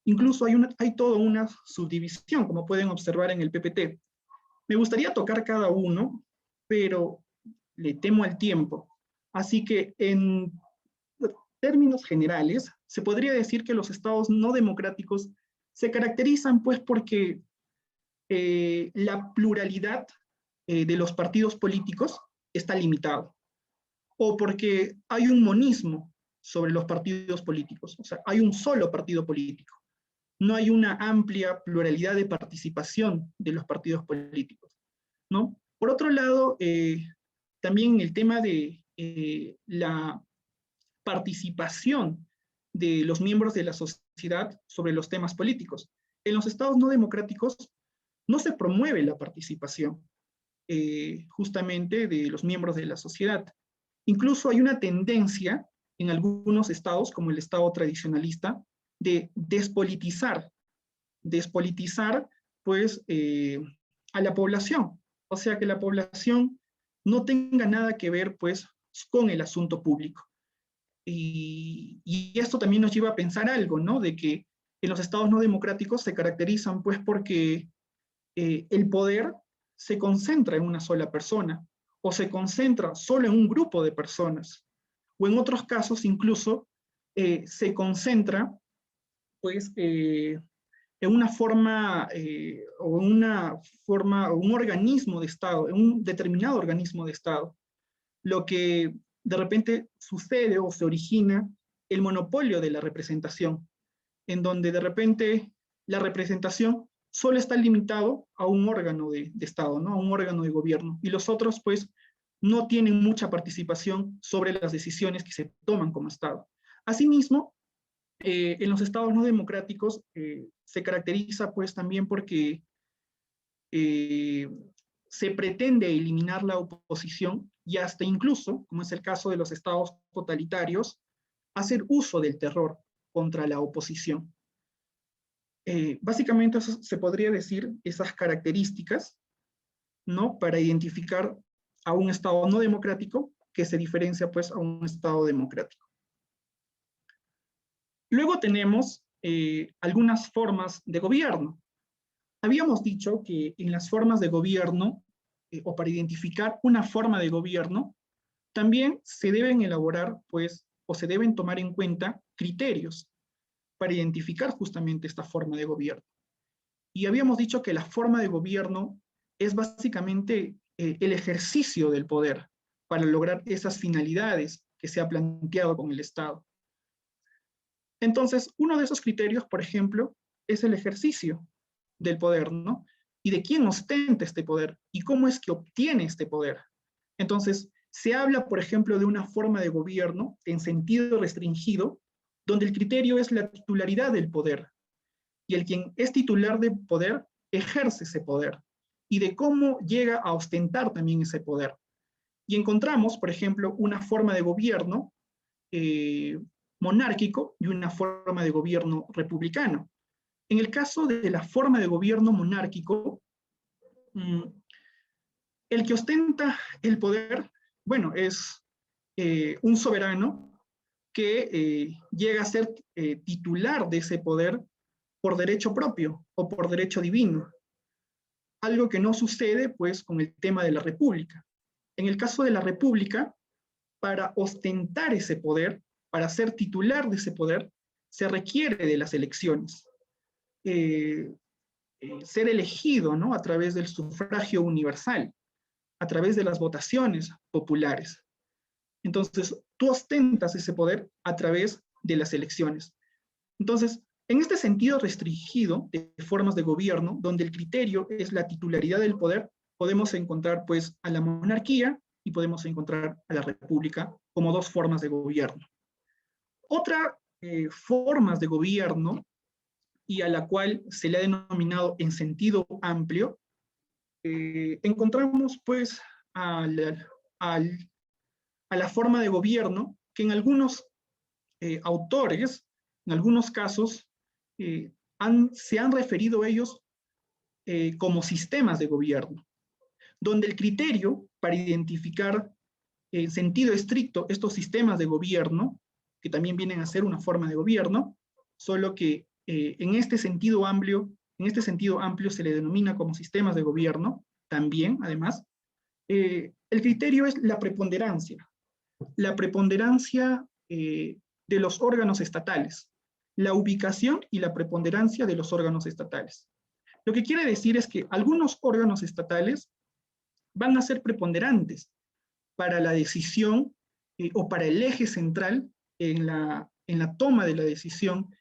[SPEAKER 1] incluso hay toda una subdivisión, como pueden observar en el PPT. Me gustaría tocar cada uno, pero le temo al tiempo. Así que en términos generales, se podría decir que los estados no democráticos se caracterizan pues porque la pluralidad de los partidos políticos está limitado, o porque hay un monismo sobre los partidos políticos, o sea, hay un solo partido político. No hay una amplia pluralidad de participación de los partidos políticos, ¿no? Por otro lado, también el tema de la participación de los miembros de la sociedad sobre los temas políticos. En los estados no democráticos no se promueve la participación justamente de los miembros de la sociedad. Incluso hay una tendencia en algunos estados, como el estado tradicionalista, de despolitizar pues a la población. O sea, que la población no tenga nada que ver pues con el asunto público. Y esto también nos lleva a pensar algo, ¿no? De que en los estados no democráticos se caracterizan pues porque el poder se concentra en una sola persona, o se concentra solo en un grupo de personas, o en otros casos incluso se concentra pues en una forma, o un organismo de Estado, en un determinado organismo de Estado, lo que de repente sucede o se origina el monopolio de la representación, en donde de repente la representación solo está limitado a un órgano de Estado, ¿no? A un órgano de gobierno, y los otros pues no tienen mucha participación sobre las decisiones que se toman como Estado. Asimismo, en los estados no democráticos se caracteriza pues también porque eh, se pretende eliminar la oposición y hasta incluso, como es el caso de los estados totalitarios, hacer uso del terror contra la oposición. Básicamente eso se podría decir esas características, ¿no? Para identificar a un estado no democrático que se diferencia pues a un estado democrático. Luego tenemos algunas formas de gobierno. Habíamos dicho que en las formas de gobierno, o para identificar una forma de gobierno, también se deben elaborar, pues, o se deben tomar en cuenta criterios para identificar justamente esta forma de gobierno. Y habíamos dicho que la forma de gobierno es básicamente el ejercicio del poder para lograr esas finalidades que se ha planteado con el Estado. Entonces, uno de esos criterios, por ejemplo, es el ejercicio del poder, ¿no? Y de quién ostenta este poder y cómo es que obtiene este poder. Entonces, se habla, por ejemplo, de una forma de gobierno en sentido restringido, donde el criterio es la titularidad del poder. Y el quien es titular de poder ejerce ese poder. Y de cómo llega a ostentar también ese poder. Y encontramos, por ejemplo, una forma de gobierno monárquico y una forma de gobierno republicano. En el caso de la forma de gobierno monárquico, el que ostenta el poder, bueno, es un soberano que llega a ser titular de ese poder por derecho propio o por derecho divino. Algo que no sucede, pues, con el tema de la república. En el caso de la república, para ostentar ese poder, para ser titular de ese poder, se requiere de las elecciones. Ser elegido, ¿no? A través del sufragio universal, a través de las votaciones populares. Entonces, tú ostentas ese poder a través de las elecciones. Entonces, en este sentido restringido de formas de gobierno, donde el criterio es la titularidad del poder, podemos encontrar pues a la monarquía y podemos encontrar a la república como dos formas de gobierno. Otra formas de gobierno, y a la cual se le ha denominado en sentido amplio, encontramos pues a la forma de gobierno que en algunos autores, en algunos casos, se han referido a ellos como sistemas de gobierno, donde el criterio para identificar en sentido estricto estos sistemas de gobierno, que también vienen a ser una forma de gobierno, solo que en este sentido amplio se le denomina como sistemas de gobierno, también, además, el criterio es la preponderancia de los órganos estatales, la ubicación y la preponderancia de los órganos estatales. Lo que quiere decir es que algunos órganos estatales van a ser preponderantes para la decisión o para el eje central en la toma de la decisión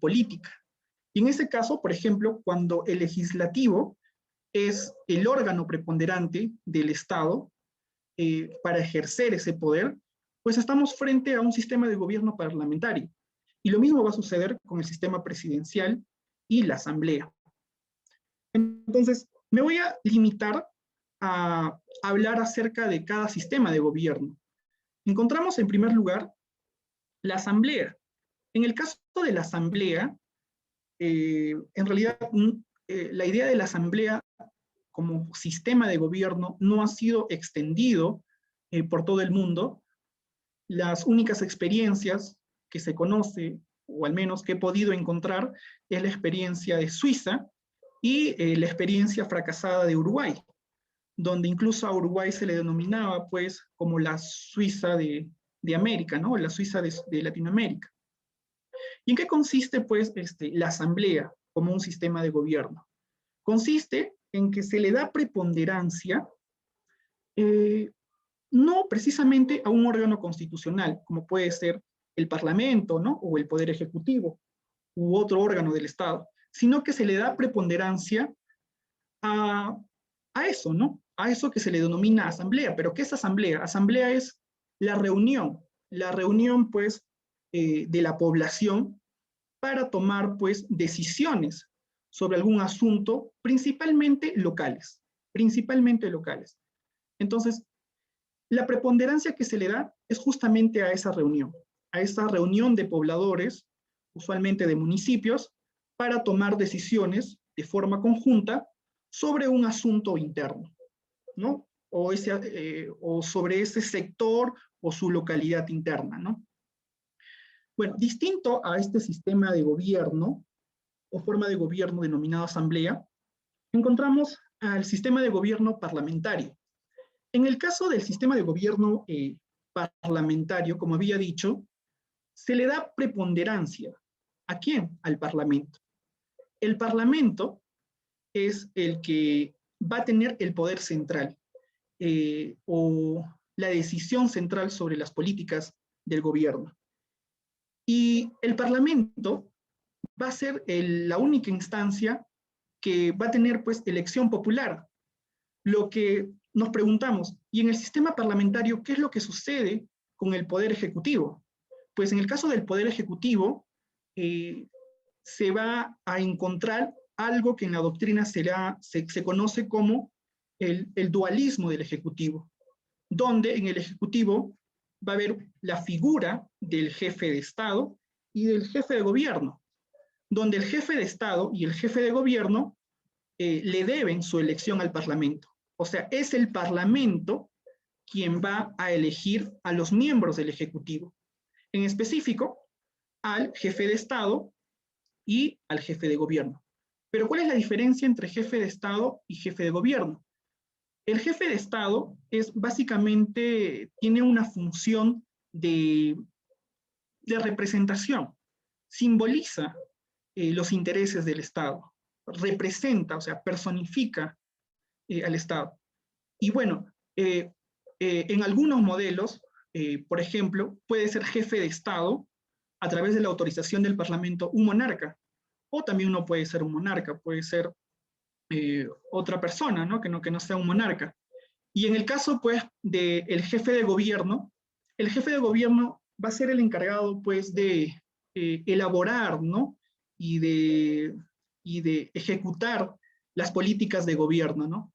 [SPEAKER 1] política. Y en este caso, por ejemplo, cuando el legislativo es el órgano preponderante del Estado para ejercer ese poder, pues estamos frente a un sistema de gobierno parlamentario. Y lo mismo va a suceder con el sistema presidencial y la asamblea. Entonces, me voy a limitar a hablar acerca de cada sistema de gobierno. Encontramos en primer lugar la asamblea. En el caso de la asamblea, en realidad la idea de la asamblea como sistema de gobierno no ha sido extendido por todo el mundo. Las únicas experiencias que se conoce, o al menos que he podido encontrar, es la experiencia de Suiza y la experiencia fracasada de Uruguay, donde incluso a Uruguay se le denominaba pues como la Suiza de América, ¿no? La Suiza de Latinoamérica. ¿Y en qué consiste pues la asamblea como un sistema de gobierno? Consiste en que se le da preponderancia no precisamente a un órgano constitucional, como puede ser el Parlamento, ¿no? O el Poder Ejecutivo, u otro órgano del Estado, sino que se le da preponderancia a, a eso, ¿no? A eso que se le denomina asamblea. ¿Pero qué es asamblea? Asamblea es la reunión pues de la población para tomar pues decisiones sobre algún asunto, principalmente locales, principalmente locales. Entonces, la preponderancia que se le da es justamente a esa reunión de pobladores, usualmente de municipios, para tomar decisiones de forma conjunta sobre un asunto interno, ¿no? O sobre ese sector o su localidad interna, ¿no? Bueno, distinto a este sistema de gobierno o forma de gobierno denominado asamblea, encontramos al sistema de gobierno parlamentario. En el caso del sistema de gobierno parlamentario, como había dicho, se le da preponderancia. ¿A quién? Al Parlamento. El Parlamento es el que va a tener el poder central o la decisión central sobre las políticas del gobierno. Y el Parlamento va a ser la única instancia que va a tener pues elección popular. Lo que nos preguntamos, ¿y en el sistema parlamentario qué es lo que sucede con el Poder Ejecutivo? Pues en el caso del Poder Ejecutivo se va a encontrar algo que en la doctrina se conoce como el dualismo del Ejecutivo, donde en el Ejecutivo va a haber la figura del jefe de Estado y del jefe de gobierno, donde el jefe de Estado y el jefe de gobierno le deben su elección al Parlamento. O sea, es el Parlamento quien va a elegir a los miembros del Ejecutivo, en específico al jefe de Estado y al jefe de gobierno. Pero ¿cuál es la diferencia entre jefe de Estado y jefe de gobierno? El jefe de Estado es básicamente, tiene una función de representación, simboliza los intereses del Estado, representa, o sea, personifica al Estado. Y bueno, en algunos modelos, por ejemplo, puede ser jefe de Estado a través de la autorización del Parlamento un monarca, o también no puede ser un monarca, puede ser otra persona, ¿no? Que no sea un monarca. Y en el caso, pues, del jefe de gobierno, el jefe de gobierno va a ser el encargado, pues, de elaborar, ¿no? Y de ejecutar las políticas de gobierno, ¿no?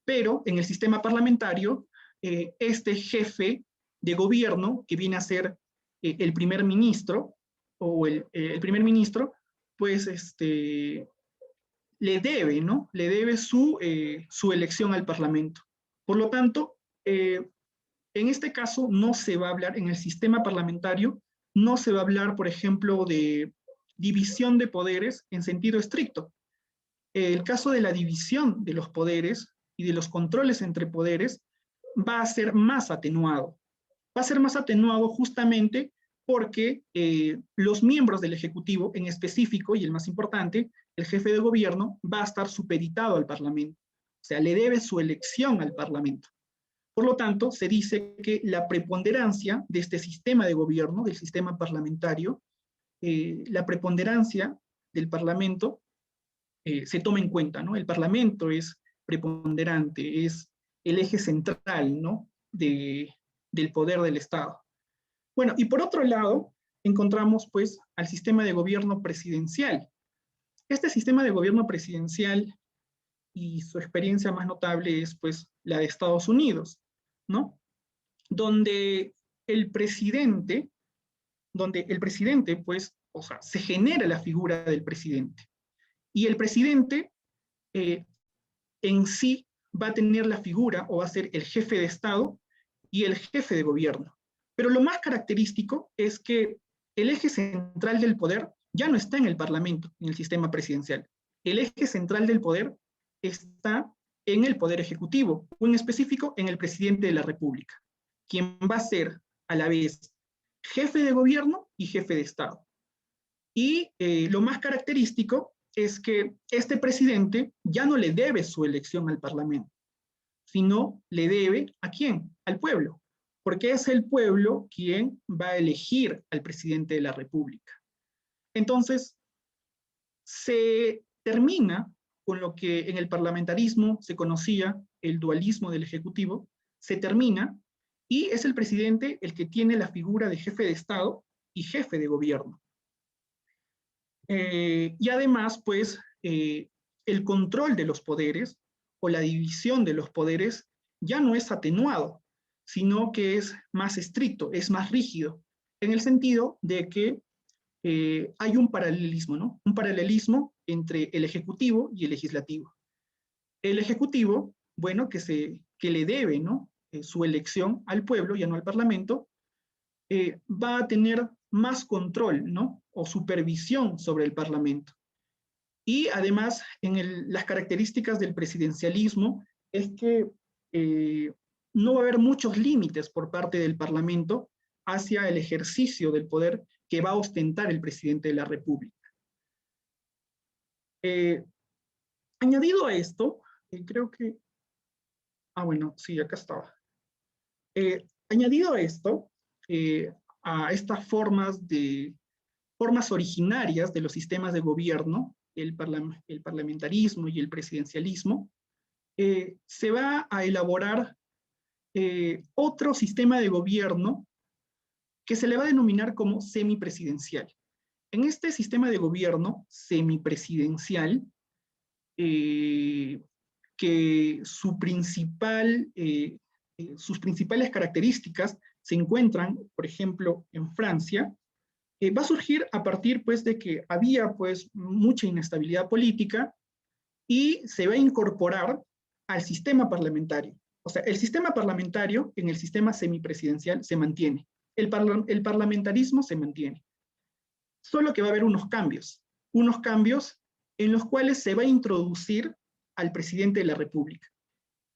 [SPEAKER 1] Pero en el sistema parlamentario, este jefe de gobierno, que viene a ser el primer ministro, o el primer ministro, pues le debe, ¿no? Le debe su elección al Parlamento. Por lo tanto, en este caso no se va a hablar, en el sistema parlamentario, no se va a hablar, por ejemplo, de división de poderes en sentido estricto. El caso de la división de los poderes y de los controles entre poderes va a ser más atenuado. Va a ser más atenuado justamente porque los miembros del Ejecutivo, en específico, y el más importante, el jefe de gobierno, va a estar supeditado al Parlamento. O sea, le debe su elección al Parlamento. Por lo tanto, se dice que la preponderancia de este sistema de gobierno, del sistema parlamentario, la preponderancia del Parlamento se toma en cuenta, ¿no? El Parlamento es preponderante, es el eje central, ¿no? Del poder del Estado. Bueno, y por otro lado, encontramos pues al sistema de gobierno presidencial. Este sistema de gobierno presidencial y su experiencia más notable es pues la de Estados Unidos, ¿no? Donde el presidente pues, o sea, se genera la figura del presidente. Y el presidente en sí va a tener la figura o va a ser el jefe de Estado y el jefe de gobierno. Pero lo más característico es que el eje central del poder ya no está en el Parlamento, en el sistema presidencial. El eje central del poder está en el Poder Ejecutivo, o en específico en el presidente de la República, quien va a ser a la vez jefe de gobierno y jefe de Estado. Y lo más característico es que este presidente ya no le debe su elección al Parlamento, sino le debe ¿a quién? Al pueblo, porque es el pueblo quien va a elegir al presidente de la República. Entonces, se termina con lo que en el parlamentarismo se conocía el dualismo del Ejecutivo, se termina y es el presidente el que tiene la figura de jefe de Estado y jefe de gobierno. Y además, pues, el control de los poderes o la división de los poderes ya no es atenuado, sino que es más estricto, es más rígido, en el sentido de que hay un paralelismo, ¿no? Un paralelismo entre el Ejecutivo y el Legislativo. El Ejecutivo, bueno, que le debe, ¿no? Su elección al pueblo, ya no al Parlamento, va a tener más control, ¿no? O supervisión sobre el Parlamento. Y además, las características del presidencialismo es que no va a haber muchos límites por parte del Parlamento hacia el ejercicio del poder que va a ostentar el presidente de la República. Añadido a esto, creo que... bueno, sí, acá estaba. Añadido a esto, a estas formas originarias de los sistemas de gobierno, el parlamentarismo y el presidencialismo, se va a elaborar otro sistema de gobierno que se le va a denominar como semipresidencial. En este sistema de gobierno semipresidencial, que sus principales características se encuentran, por ejemplo, en Francia, va a surgir a partir pues, de que había pues, mucha inestabilidad política y se va a incorporar al sistema parlamentario. O sea, el sistema parlamentario en el sistema semipresidencial se mantiene. El parlamentarismo se mantiene. Solo que va a haber unos cambios en los cuales se va a introducir al presidente de la República.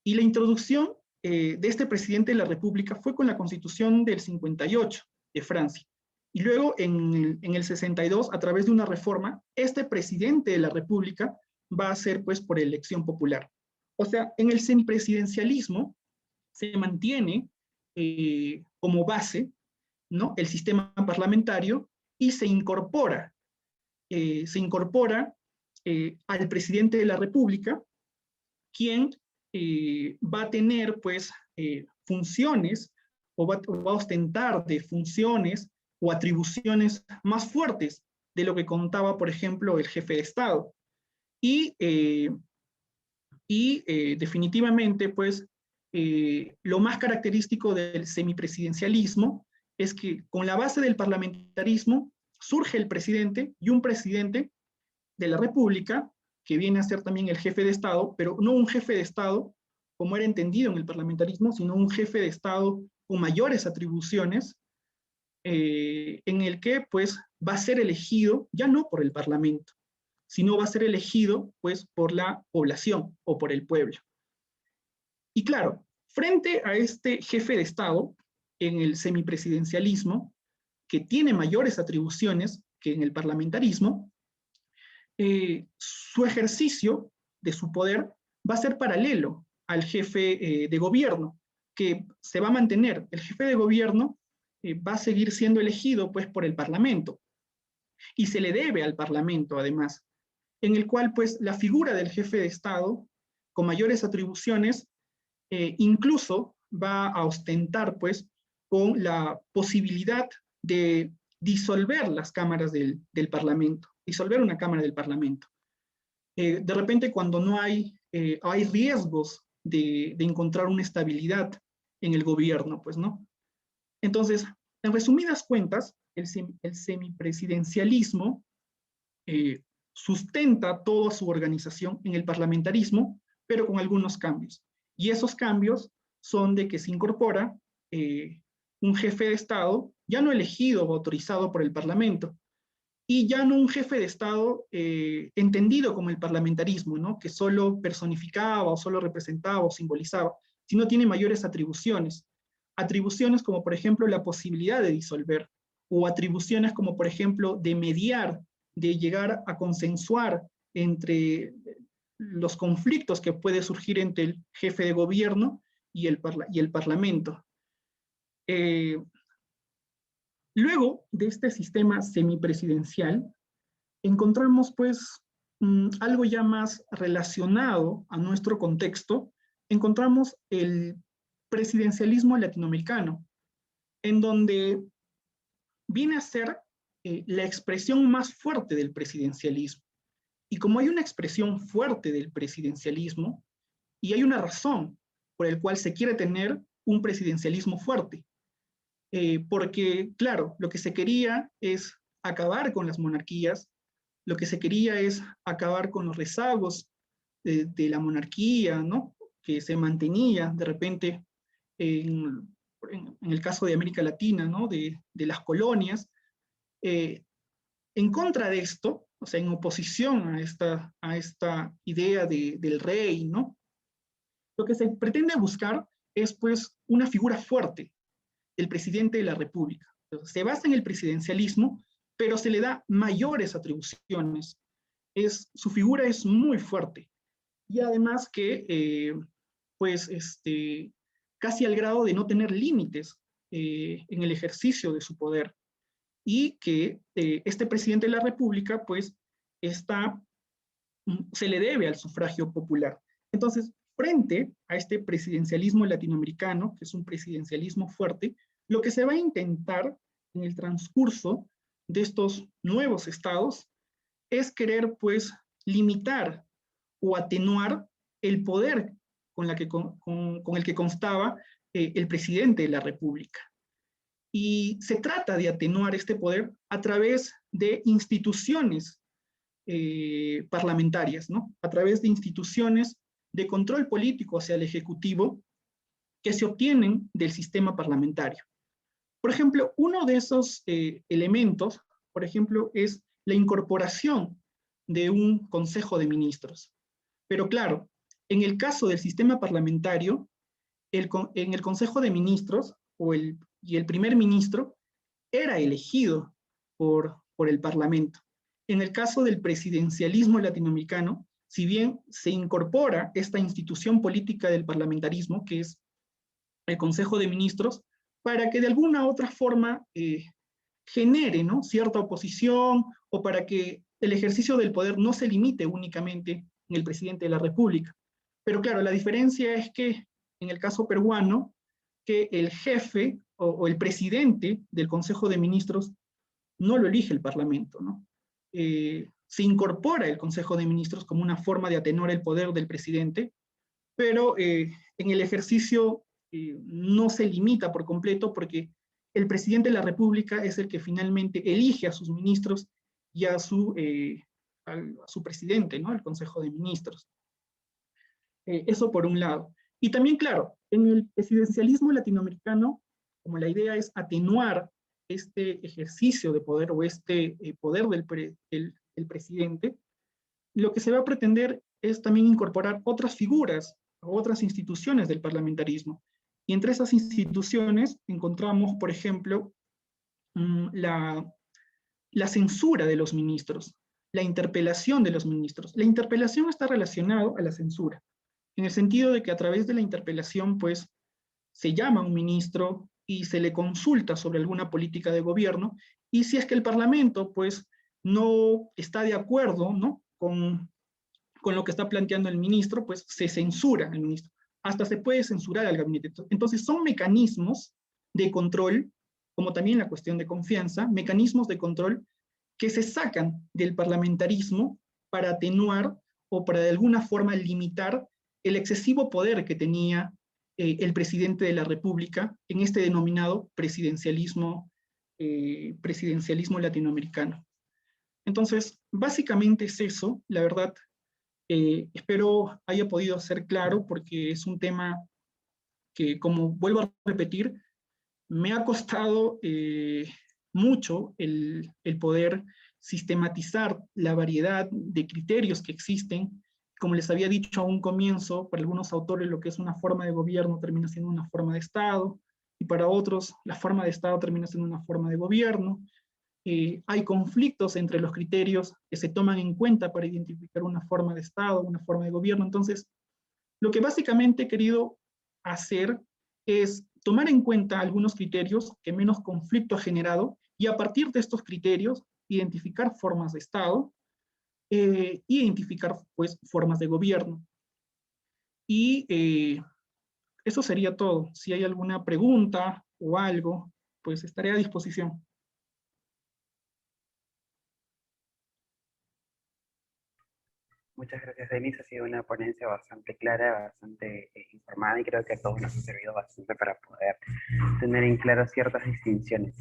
[SPEAKER 1] Y la introducción de este presidente de la República fue con la Constitución del 58 de Francia. Y luego en el 62, a través de una reforma, este presidente de la República va a ser pues por elección popular. O sea, en el semipresidencialismo se mantiene como base, ¿no?, el sistema parlamentario y se incorpora al presidente de la República, quien va a tener pues funciones o va a ostentar de funciones o atribuciones más fuertes de lo que contaba, por ejemplo, el jefe de Estado. Y definitivamente, pues, lo más característico del semipresidencialismo es que con la base del parlamentarismo surge el presidente y un presidente de la República, que viene a ser también el jefe de Estado, pero no un jefe de Estado como era entendido en el parlamentarismo, sino un jefe de Estado con mayores atribuciones, en el que pues va a ser elegido ya no por el Parlamento, sino va a ser elegido pues por la población o por el pueblo. Y claro, frente a este jefe de Estado, en el semipresidencialismo, que tiene mayores atribuciones que en el parlamentarismo, su ejercicio de su poder va a ser paralelo al jefe de gobierno, que se va a mantener. El jefe de gobierno va a seguir siendo elegido pues por el Parlamento, y se le debe al Parlamento además, en el cual pues la figura del jefe de Estado, con mayores atribuciones, incluso va a ostentar pues con la posibilidad de disolver las cámaras del Parlamento, disolver una cámara del Parlamento. De repente cuando no hay riesgos de encontrar una estabilidad en el gobierno, pues, ¿no? Entonces, en resumidas cuentas, el semipresidencialismo sustenta toda su organización en el parlamentarismo, pero con algunos cambios. Y esos cambios son de que se incorpora un jefe de Estado ya no elegido o autorizado por el Parlamento, y ya no un jefe de Estado entendido como el parlamentarismo, ¿no? Que solo personificaba o solo representaba o simbolizaba, sino tiene mayores atribuciones. Atribuciones como, por ejemplo, la posibilidad de disolver, o atribuciones como, por ejemplo, de mediar, de llegar a consensuar entre los conflictos que puede surgir entre el jefe de gobierno y el Parlamento. Luego de este sistema semipresidencial, encontramos pues algo ya más relacionado a nuestro contexto, encontramos el presidencialismo latinoamericano, en donde viene a ser la expresión más fuerte del presidencialismo. Y como hay una expresión fuerte del presidencialismo, y hay una razón por la cual se quiere tener un presidencialismo fuerte, porque, claro, lo que se quería es acabar con las monarquías, lo que se quería es acabar con los rezagos de la monarquía, ¿no? Que se mantenía de repente en el caso de América Latina, ¿no? De las colonias. En contra de esto, o sea, en oposición a esta idea del rey, ¿no? Lo que se pretende buscar es pues una figura fuerte, el presidente de la República. Se basa en el presidencialismo, pero se le da mayores atribuciones. Su figura es muy fuerte. Y además que, pues, casi al grado de no tener límites en el ejercicio de su poder. Y que este presidente de la República, pues, se le debe al sufragio popular. Entonces, frente a este presidencialismo latinoamericano, que es un presidencialismo fuerte, lo que se va a intentar en el transcurso de estos nuevos estados es querer, pues, limitar o atenuar el poder con el que constaba el presidente de la República. Y se trata de atenuar este poder a través de instituciones parlamentarias, ¿no? A través de instituciones de control político hacia el Ejecutivo que se obtienen del sistema parlamentario. Por ejemplo, uno de esos elementos, por ejemplo, es la incorporación de un Consejo de Ministros. Pero claro, en el caso del sistema parlamentario, en el Consejo de Ministros y el primer ministro era elegido por el Parlamento. En el caso del presidencialismo latinoamericano, si bien se incorpora esta institución política del parlamentarismo, que es el Consejo de Ministros, para que de alguna u otra forma genere, ¿no?, cierta oposición, o para que el ejercicio del poder no se limite únicamente en el presidente de la República. Pero claro, la diferencia es que en el caso peruano, que el jefe o el presidente del Consejo de Ministros no lo elige el Parlamento, ¿no? Se incorpora el Consejo de Ministros como una forma de atenuar el poder del presidente, pero en el ejercicio no se limita por completo, porque el presidente de la República es el que finalmente elige a sus ministros y a su presidente, ¿no?, el Consejo de Ministros. Eso por un lado. Y también, claro, en el presidencialismo latinoamericano, como la idea es atenuar este ejercicio de poder o este poder del presidente, lo que se va a pretender es también incorporar otras figuras o otras instituciones del parlamentarismo. Y entre esas instituciones encontramos, por ejemplo, la censura de los ministros, la interpelación de los ministros. La interpelación está relacionada a la censura, en el sentido de que a través de la interpelación, pues, se llama a un ministro y se le consulta sobre alguna política de gobierno, y si es que el Parlamento, pues, no está de acuerdo, ¿no?, con lo que está planteando el ministro, pues se censura al ministro. Hasta se puede censurar al gabinete. Entonces son mecanismos de control, como también la cuestión de confianza, mecanismos de control que se sacan del parlamentarismo para atenuar o para de alguna forma limitar el excesivo poder que tenía el presidente de la República en este denominado presidencialismo latinoamericano. Entonces, básicamente es eso, la verdad. Espero haya podido ser claro, porque es un tema que, como vuelvo a repetir, me ha costado mucho el poder sistematizar la variedad de criterios que existen. Como les había dicho a un comienzo, para algunos autores lo que es una forma de gobierno termina siendo una forma de Estado, y para otros la forma de Estado termina siendo una forma de gobierno. Hay conflictos entre los criterios que se toman en cuenta para identificar una forma de Estado, una forma de gobierno. Entonces, lo que básicamente he querido hacer es tomar en cuenta algunos criterios que menos conflicto ha generado, y a partir de estos criterios identificar formas de Estado, identificar pues formas de gobierno. Y eso sería todo. Si hay alguna pregunta o algo, pues estaré a disposición.
[SPEAKER 2] Muchas gracias, Denis. Ha sido una ponencia bastante clara, bastante informada, y creo que a todos nos ha servido bastante para poder tener en claro ciertas distinciones.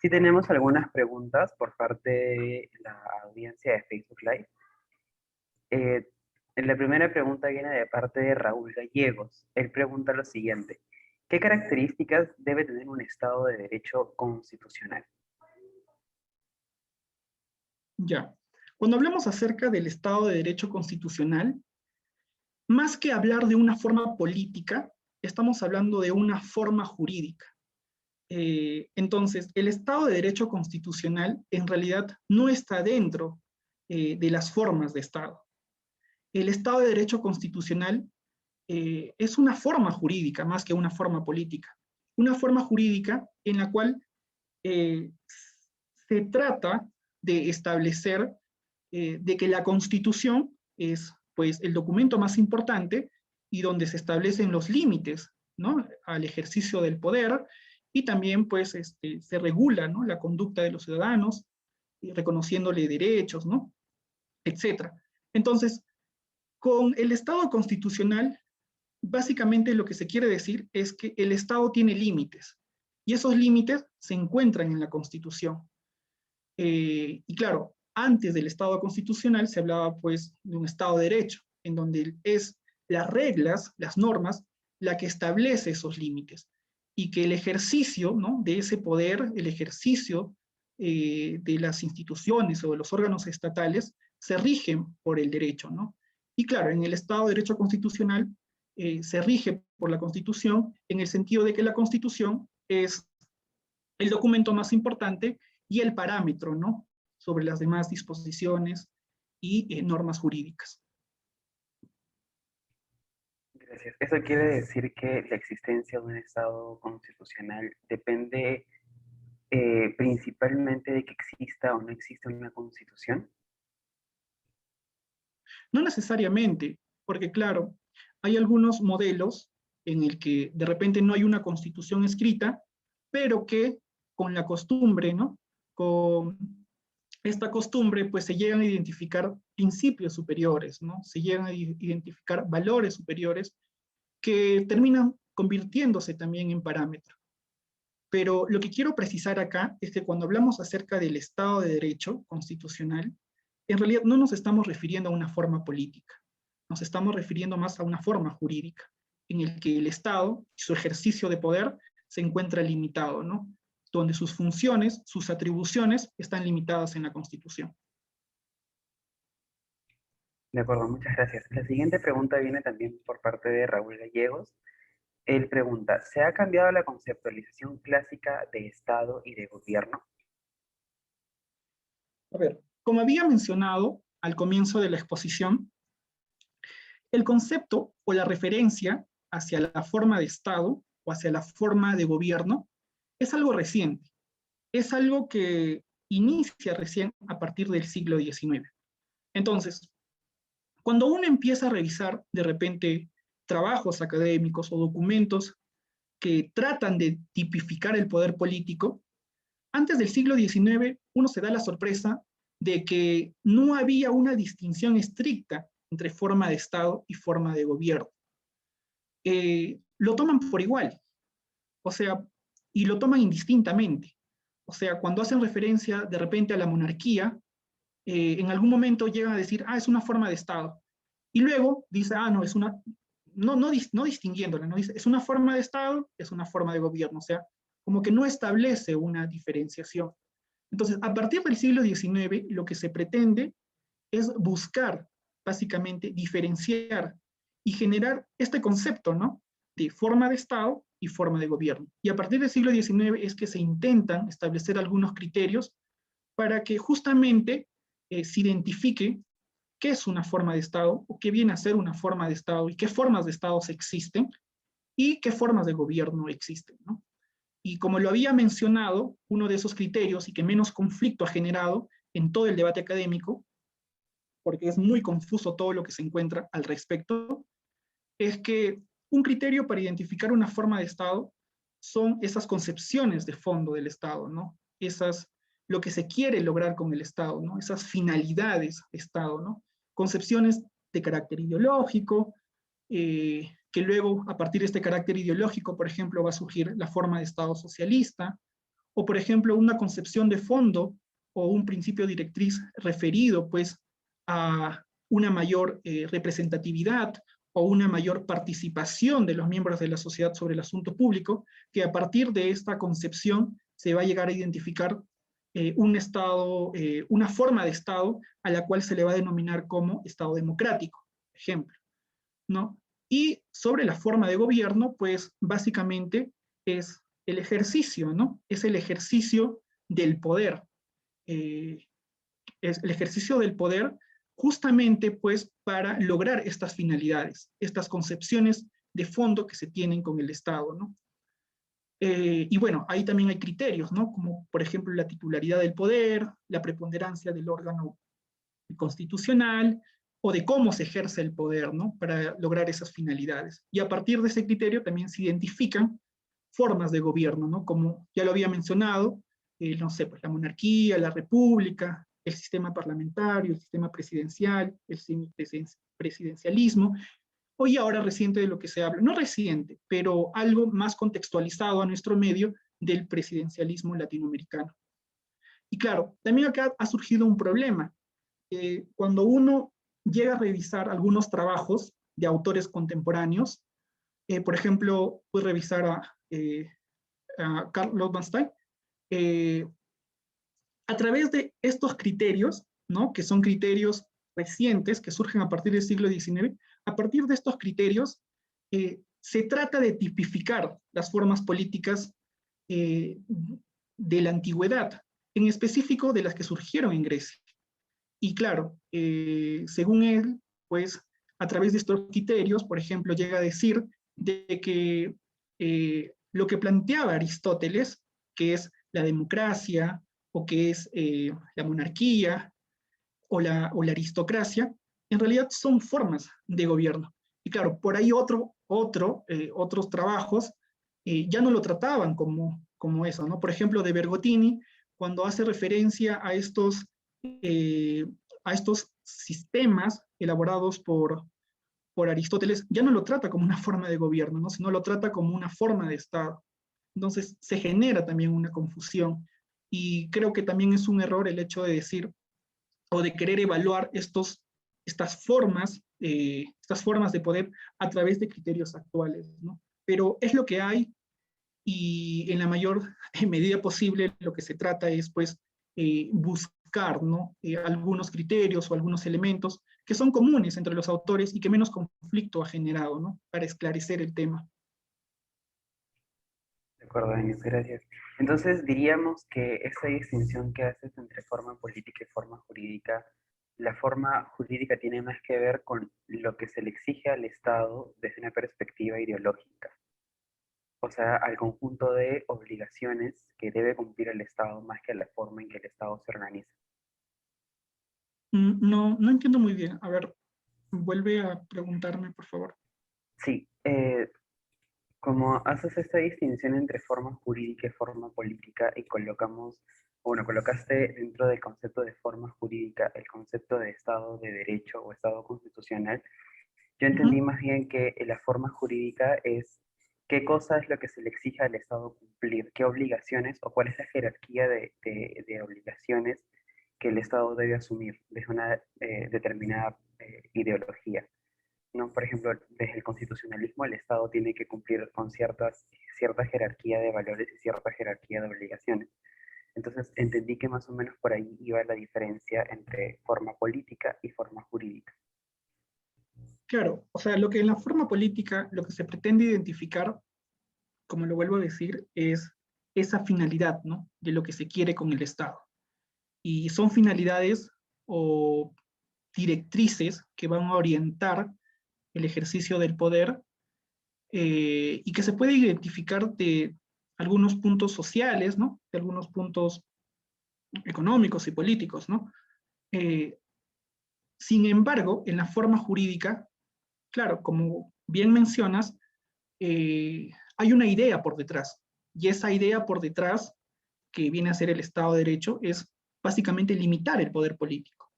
[SPEAKER 2] Sí tenemos algunas preguntas por parte de la audiencia de Facebook Live. La primera pregunta viene de parte de Raúl Gallegos. Él pregunta lo siguiente: ¿qué características debe tener un Estado de Derecho constitucional?
[SPEAKER 1] Ya. Cuando hablamos acerca del Estado de Derecho constitucional, más que hablar de una forma política, estamos hablando de una forma jurídica. Entonces, el Estado de Derecho constitucional en realidad no está dentro de las formas de Estado. El Estado de Derecho constitucional es una forma jurídica más que una forma política. Una forma jurídica en la cual eh, se trata de establecer de que la Constitución es pues el documento más importante y donde se establecen los límites, ¿no?, al ejercicio del poder, y también pues se regula, ¿no?, la conducta de los ciudadanos, reconociéndole derechos, ¿no?, etcétera. Entonces, con el Estado constitucional, básicamente lo que se quiere decir es que el Estado tiene límites, y esos límites se encuentran en la Constitución. Y claro, antes del Estado constitucional se hablaba pues de un Estado de Derecho, en donde es las reglas, las normas, la que establece esos límites, y que el ejercicio, ¿no?, de ese poder, el ejercicio de las instituciones o de los órganos estatales, se rigen por el derecho, ¿no? Y claro, en el Estado de Derecho constitucional se rige por la Constitución, en el sentido de que la Constitución es el documento más importante y el parámetro, ¿no?, sobre las demás disposiciones y normas jurídicas.
[SPEAKER 2] Gracias. Eso quiere decir que la existencia de un Estado constitucional depende principalmente de que exista o no exista una constitución.
[SPEAKER 1] No necesariamente, porque claro, hay algunos modelos en el que de repente no hay una constitución escrita, pero que con la costumbre, ¿no?, con esta costumbre, pues se llegan a identificar principios superiores, ¿no? Se llegan a identificar valores superiores que terminan convirtiéndose también en parámetro. Pero lo que quiero precisar acá es que cuando hablamos acerca del Estado de Derecho constitucional, en realidad no nos estamos refiriendo a una forma política, nos estamos refiriendo más a una forma jurídica, en el que el Estado y su ejercicio de poder se encuentra limitado, ¿no?, donde sus funciones, sus atribuciones están limitadas en la Constitución.
[SPEAKER 2] De acuerdo, muchas gracias. La siguiente pregunta viene también por parte de Raúl Gallegos. Él pregunta: ¿se ha cambiado la conceptualización clásica de Estado y de gobierno?
[SPEAKER 1] A ver, como había mencionado al comienzo de la exposición, el concepto o la referencia hacia la forma de Estado o hacia la forma de gobierno es algo reciente, es algo que inicia recién a partir del siglo XIX. Entonces, cuando uno empieza a revisar de repente trabajos académicos o documentos que tratan de tipificar el poder político, antes del siglo XIX uno se da la sorpresa de que no había una distinción estricta entre forma de Estado y forma de gobierno. Lo toman por igual, o sea, y lo toman indistintamente. O sea, cuando hacen referencia de repente a la monarquía, en algún momento llegan a decir, ah, es una forma de Estado. Y luego dice, ah, no, es una, no distinguiéndola, ¿no? Dice, es una forma de Estado, es una forma de gobierno. O sea, como que no establece una diferenciación. Entonces, a partir del siglo XIX, lo que se pretende es buscar, básicamente, diferenciar y generar este concepto, ¿no? De forma de Estado y forma de gobierno. Y a partir del siglo XIX es que se intentan establecer algunos criterios para que justamente se identifique qué es una forma de Estado o qué viene a ser una forma de Estado y qué formas de Estados existen y qué formas de gobierno existen, ¿no? Y como lo había mencionado, uno de esos criterios y que menos conflicto ha generado en todo el debate académico, porque es muy confuso todo lo que se encuentra al respecto, es que un criterio para identificar una forma de Estado son esas concepciones de fondo del Estado, ¿no? Lo que se quiere lograr con el Estado, ¿no? Esas finalidades de Estado, ¿no? Concepciones de carácter ideológico, que luego, a partir de este carácter ideológico, por ejemplo, va a surgir la forma de Estado socialista, o por ejemplo, una concepción de fondo o un principio directriz referido, pues, a una mayor representatividad o una mayor participación de los miembros de la sociedad sobre el asunto público, que a partir de esta concepción se va a llegar a identificar un Estado, una forma de Estado a la cual se le va a denominar como Estado democrático, por ejemplo, ¿no? Y sobre la forma de gobierno, pues básicamente es el ejercicio, ¿no? Es el ejercicio del poder. Eh, es el ejercicio del poder justamente pues para lograr estas finalidades, estas concepciones de fondo que se tienen con el Estado, ¿no? Y bueno, ahí también hay criterios, ¿no? Como por ejemplo la titularidad del poder, la preponderancia del órgano constitucional o de cómo se ejerce el poder, ¿no? Para lograr esas finalidades. Y a partir de ese criterio también se identifican formas de gobierno, ¿no? Como ya lo había mencionado, no sé, pues la monarquía, la república, el sistema parlamentario, el sistema presidencial, el presidencialismo, hoy ahora reciente de lo que se habla, no reciente, pero algo más contextualizado a nuestro medio del presidencialismo latinoamericano. Y claro, también acá ha surgido un problema. Cuando uno llega a revisar algunos trabajos de autores contemporáneos, por ejemplo, puede revisar a Carl Bernstein, eh, a través de estos criterios, ¿no? Que son criterios recientes, que surgen a partir del siglo XIX, a partir de estos criterios se trata de tipificar las formas políticas de la antigüedad, en específico de las que surgieron en Grecia. Y claro, según él, pues a través de estos criterios, por ejemplo, llega a decir de que lo que planteaba Aristóteles, que es la democracia, o que es la monarquía, o la aristocracia, en realidad son formas de gobierno. Y claro, por ahí otros trabajos ya no lo trataban como eso, ¿no? Por ejemplo, de Bergottini, cuando hace referencia eh, a estos sistemas elaborados por Aristóteles, ya no lo trata como una forma de gobierno, ¿no? Sino lo trata como una forma de Estado. Entonces se genera también una confusión y creo que también es un error el hecho de decir o de querer evaluar estas formas de poder a través de criterios actuales, ¿no? Pero es lo que hay y en la mayor medida posible lo que se trata es pues buscar, ¿no? Algunos criterios o algunos elementos que son comunes entre los autores y que menos conflicto ha generado, ¿no? Para esclarecer el tema.
[SPEAKER 2] De acuerdo, Denis, gracias. Entonces diríamos que esa distinción que haces entre forma política y forma jurídica, la forma jurídica tiene más que ver con lo que se le exige al Estado desde una perspectiva ideológica, o sea, al conjunto de obligaciones que debe cumplir el Estado más que a la forma en que el Estado se organiza.
[SPEAKER 1] No, no entiendo muy bien. A ver, vuelve a preguntarme, por favor.
[SPEAKER 2] Sí, como haces esta distinción entre forma jurídica y forma política y colocaste dentro del concepto de forma jurídica el concepto de Estado de Derecho o Estado constitucional, yo
[SPEAKER 1] Uh -huh.
[SPEAKER 2] entendí más bien que la forma jurídica es qué cosa es lo que se le exige al Estado cumplir, qué obligaciones o cuál es la jerarquía de obligaciones que el Estado debe asumir desde una determinada ideología. ¿no? Por ejemplo, desde el constitucionalismo el Estado tiene que cumplir con cierta jerarquía de valores y cierta jerarquía de obligaciones. Entonces entendí que más o menos por ahí iba la diferencia entre forma política y forma jurídica.
[SPEAKER 1] Claro, o sea, lo que en la forma política, lo que se pretende identificar, como lo vuelvo a decir, es esa finalidad, ¿no? De lo que se quiere con el Estado. Y son finalidades o directrices que van a orientar el ejercicio del poder y que se puede identificar de algunos puntos sociales, ¿no? De algunos puntos económicos y políticos, ¿no? Eh, Sin embargo, en la forma jurídica, claro, como bien mencionas, hay una idea por detrás. Y esa idea por detrás, que viene a ser el Estado de Derecho, es básicamente limitar el poder político.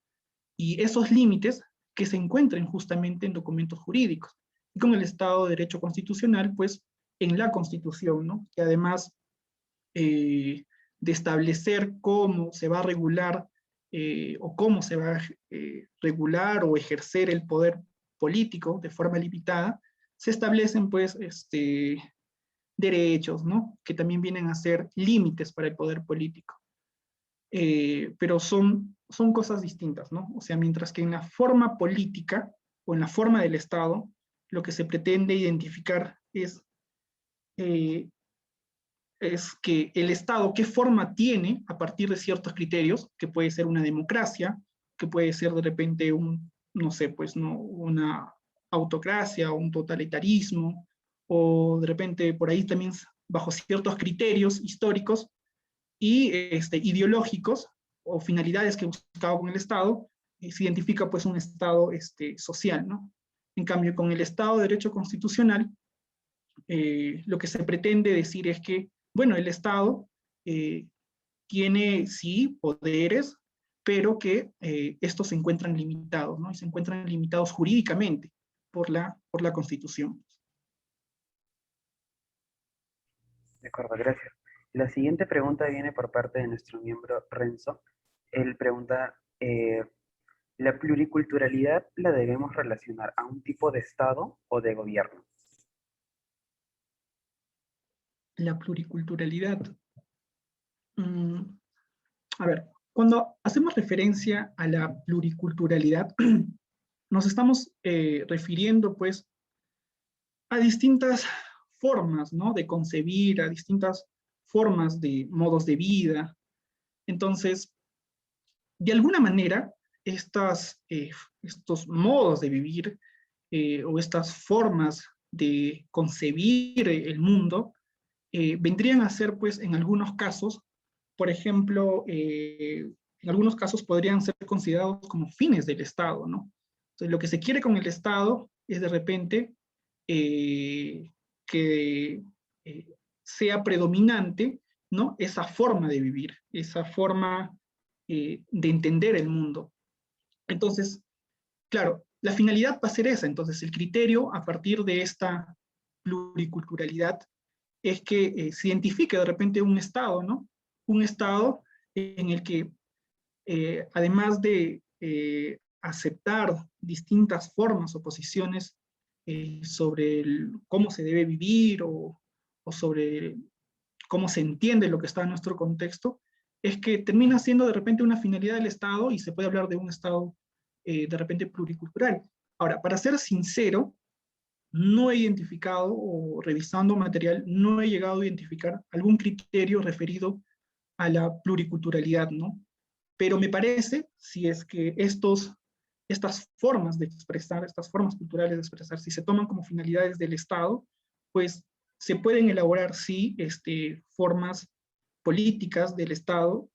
[SPEAKER 1] Y esos límites que se encuentren justamente en documentos jurídicos. Y con el Estado de Derecho constitucional, pues en la Constitución, ¿no? Que además de establecer cómo se va a regular o cómo se va a regular o ejercer el poder político de forma limitada, se establecen pues derechos, ¿no? Que también vienen a ser límites para el poder político. Pero son cosas distintas, ¿no? O sea, mientras que en la forma política o en la forma del Estado, lo que se pretende identificar eh, es que el Estado, qué forma tiene a partir de ciertos criterios, que puede ser una democracia, que puede ser de repente no sé, pues no, una autocracia o un totalitarismo, o de repente por ahí también bajo ciertos criterios históricos y ideológicos o finalidades que buscaba con el Estado, se identifica pues un Estado social, ¿no? En cambio, con el Estado de Derecho Constitucional, lo que se pretende decir es que, bueno, el Estado eh, tiene sí poderes, pero que estos se encuentran limitados, ¿no? Y se encuentran limitados jurídicamente por la Constitución.
[SPEAKER 2] De acuerdo, gracias. La siguiente pregunta viene por parte de nuestro miembro Renzo. Él pregunta, ¿la pluriculturalidad la debemos relacionar a un tipo de Estado o de gobierno?
[SPEAKER 1] La pluriculturalidad. Mm, a ver, cuando hacemos referencia a la pluriculturalidad, nos estamos refiriendo pues a distintas formas, ¿no? De concebir, a distintas formas de modos de vida. Entonces, de alguna manera, estos modos de vivir o estas formas de concebir el mundo vendrían a ser, pues, en algunos casos, por ejemplo, en algunos casos podrían ser considerados como fines del Estado, ¿no? Entonces, lo que se quiere con el Estado es de repente que sea predominante, ¿no? Esa forma de vivir, esa forma de entender el mundo. Entonces, claro, la finalidad va a ser esa. Entonces, el criterio a partir de esta pluriculturalidad es que se identifique de repente un Estado, ¿no? Un Estado en el que, además de aceptar distintas formas o posiciones sobre cómo se debe vivir o sobre cómo se entiende lo que está en nuestro contexto, es que termina siendo de repente una finalidad del Estado y se puede hablar de un Estado de repente pluricultural. Ahora, para ser sincero, no he identificado o revisando material, no he llegado a identificar algún criterio referido a la pluriculturalidad, ¿no? Pero me parece, si es que estas formas de expresar, estas formas culturales de expresar, si se toman como finalidades del Estado, pues se pueden elaborar, sí, formas políticas del Estado,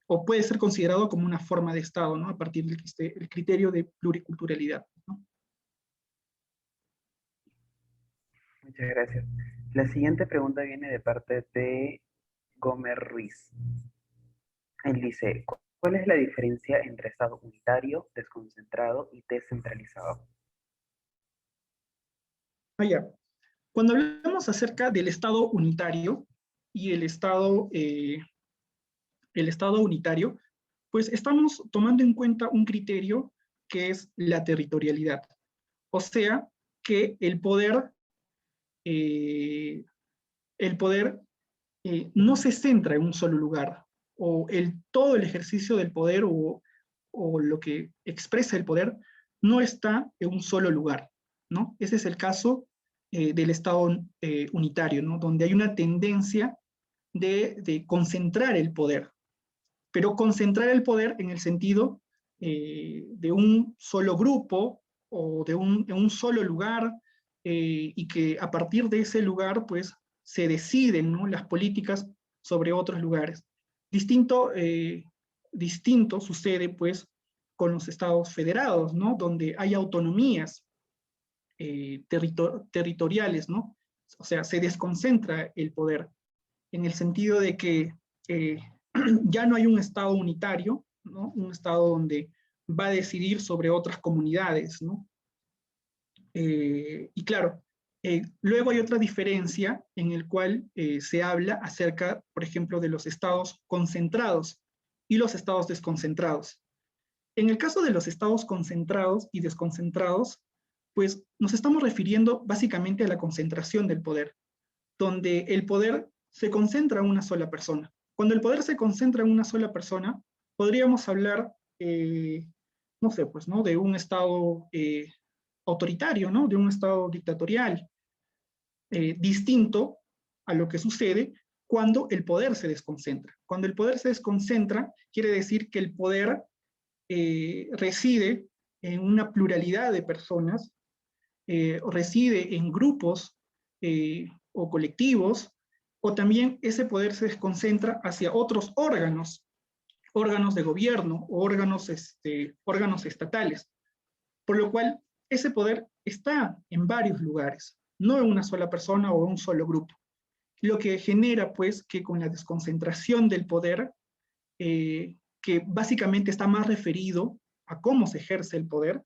[SPEAKER 1] o puede ser considerado como una forma de Estado, ¿no? A partir del criterio de pluriculturalidad, ¿no?
[SPEAKER 2] Muchas gracias. La siguiente pregunta viene de parte de Gómez Ruiz. Él dice, ¿cuál es la diferencia entre Estado unitario, desconcentrado y descentralizado?
[SPEAKER 1] Allá. Cuando hablamos acerca del Estado unitario y el Estado unitario, pues estamos tomando en cuenta un criterio que es la territorialidad. O sea, que el poder no se centra en un solo lugar, o todo el ejercicio del poder o lo que expresa el poder no está en un solo lugar, ¿no? Ese es el caso del Estado unitario, ¿no? Donde hay una tendencia de concentrar el poder, pero concentrar el poder en el sentido de un solo grupo o en un solo lugar, y que a partir de ese lugar pues se deciden, ¿no?, las políticas sobre otros lugares. Distinto sucede pues con los estados federados, ¿no?, donde hay autonomías territoriales, ¿no? O sea, se desconcentra el poder en el sentido de que eh, ya no hay un estado unitario, ¿no?, un estado donde va a decidir sobre otras comunidades, ¿no? Y claro, luego hay otra diferencia en el cual se habla acerca, por ejemplo, de los estados concentrados y los estados desconcentrados. En el caso de los estados concentrados y desconcentrados, pues nos estamos refiriendo básicamente a la concentración del poder, donde el poder se concentra en una sola persona. Cuando el poder se concentra en una sola persona, podríamos hablar, no sé, pues, ¿no?, de un estado autoritario, ¿no?, de un estado dictatorial, distinto a lo que sucede cuando el poder se desconcentra. Cuando el poder se desconcentra, quiere decir que el poder reside en una pluralidad de personas, reside en grupos o colectivos, o también ese poder se desconcentra hacia otros órganos de gobierno o órganos estatales, por lo cual ese poder está en varios lugares, no en una sola persona o en un solo grupo, lo que genera pues que con la desconcentración del poder, que básicamente está más referido a cómo se ejerce el poder,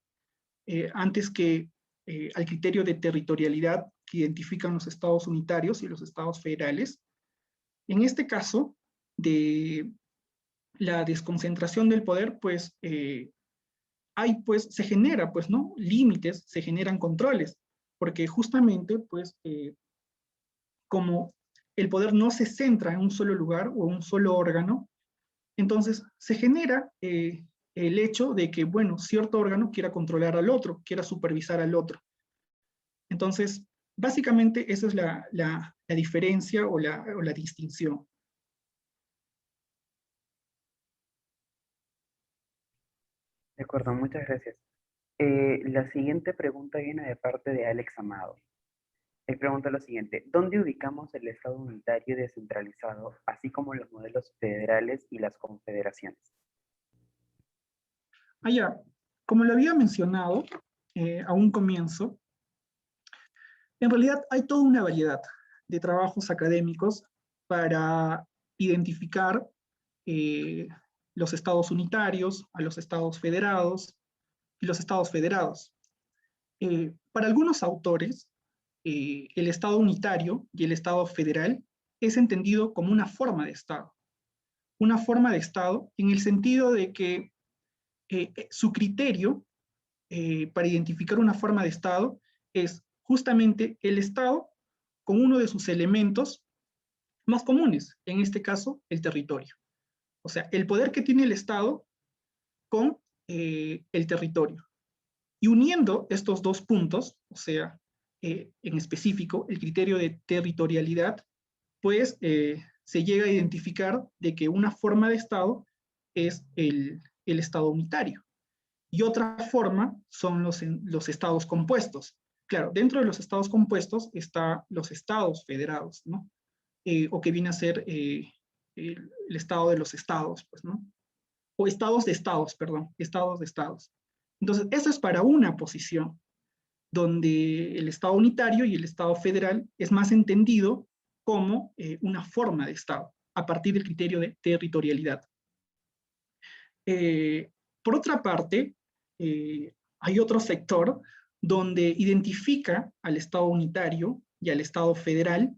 [SPEAKER 1] antes que al criterio de territorialidad que identifican los estados unitarios y los estados federales. En este caso, de la desconcentración del poder, pues, se genera, pues, ¿no?, límites, se generan controles, porque justamente, pues, como el poder no se centra en un solo lugar o un solo órgano, entonces se genera el hecho de que, bueno, cierto órgano quiera controlar al otro, quiera supervisar al otro. Entonces, básicamente esa es la diferencia o la distinción.
[SPEAKER 2] De acuerdo, muchas gracias. La siguiente pregunta viene de parte de Alex Amado. Él pregunta lo siguiente: ¿dónde ubicamos el Estado unitario y descentralizado, así como los modelos federales y las confederaciones?
[SPEAKER 1] Ya, como lo había mencionado a un comienzo, en realidad hay toda una variedad de trabajos académicos para identificar eh, los estados unitarios, a los estados federados y los estados federados. Para algunos autores, el estado unitario y el estado federal es entendido como una forma de estado. Una forma de estado en el sentido de que su criterio para identificar una forma de estado es justamente el estado con uno de sus elementos más comunes, en este caso, el territorio. O sea, el poder que tiene el estado con el territorio. Y uniendo estos dos puntos, o sea, en específico, el criterio de territorialidad, pues se llega a identificar de que una forma de estado es el estado unitario. Y otra forma son los estados compuestos. Claro, dentro de los estados compuestos están los estados federados, ¿no? O que viene a ser el estado de los estados, pues, ¿no? O estados de estados, perdón, estados de estados. Entonces, eso es para una posición, donde el estado unitario y el estado federal es más entendido como una forma de estado, a partir del criterio de territorialidad. Por otra parte, hay otro sector donde identifica al Estado unitario y al Estado federal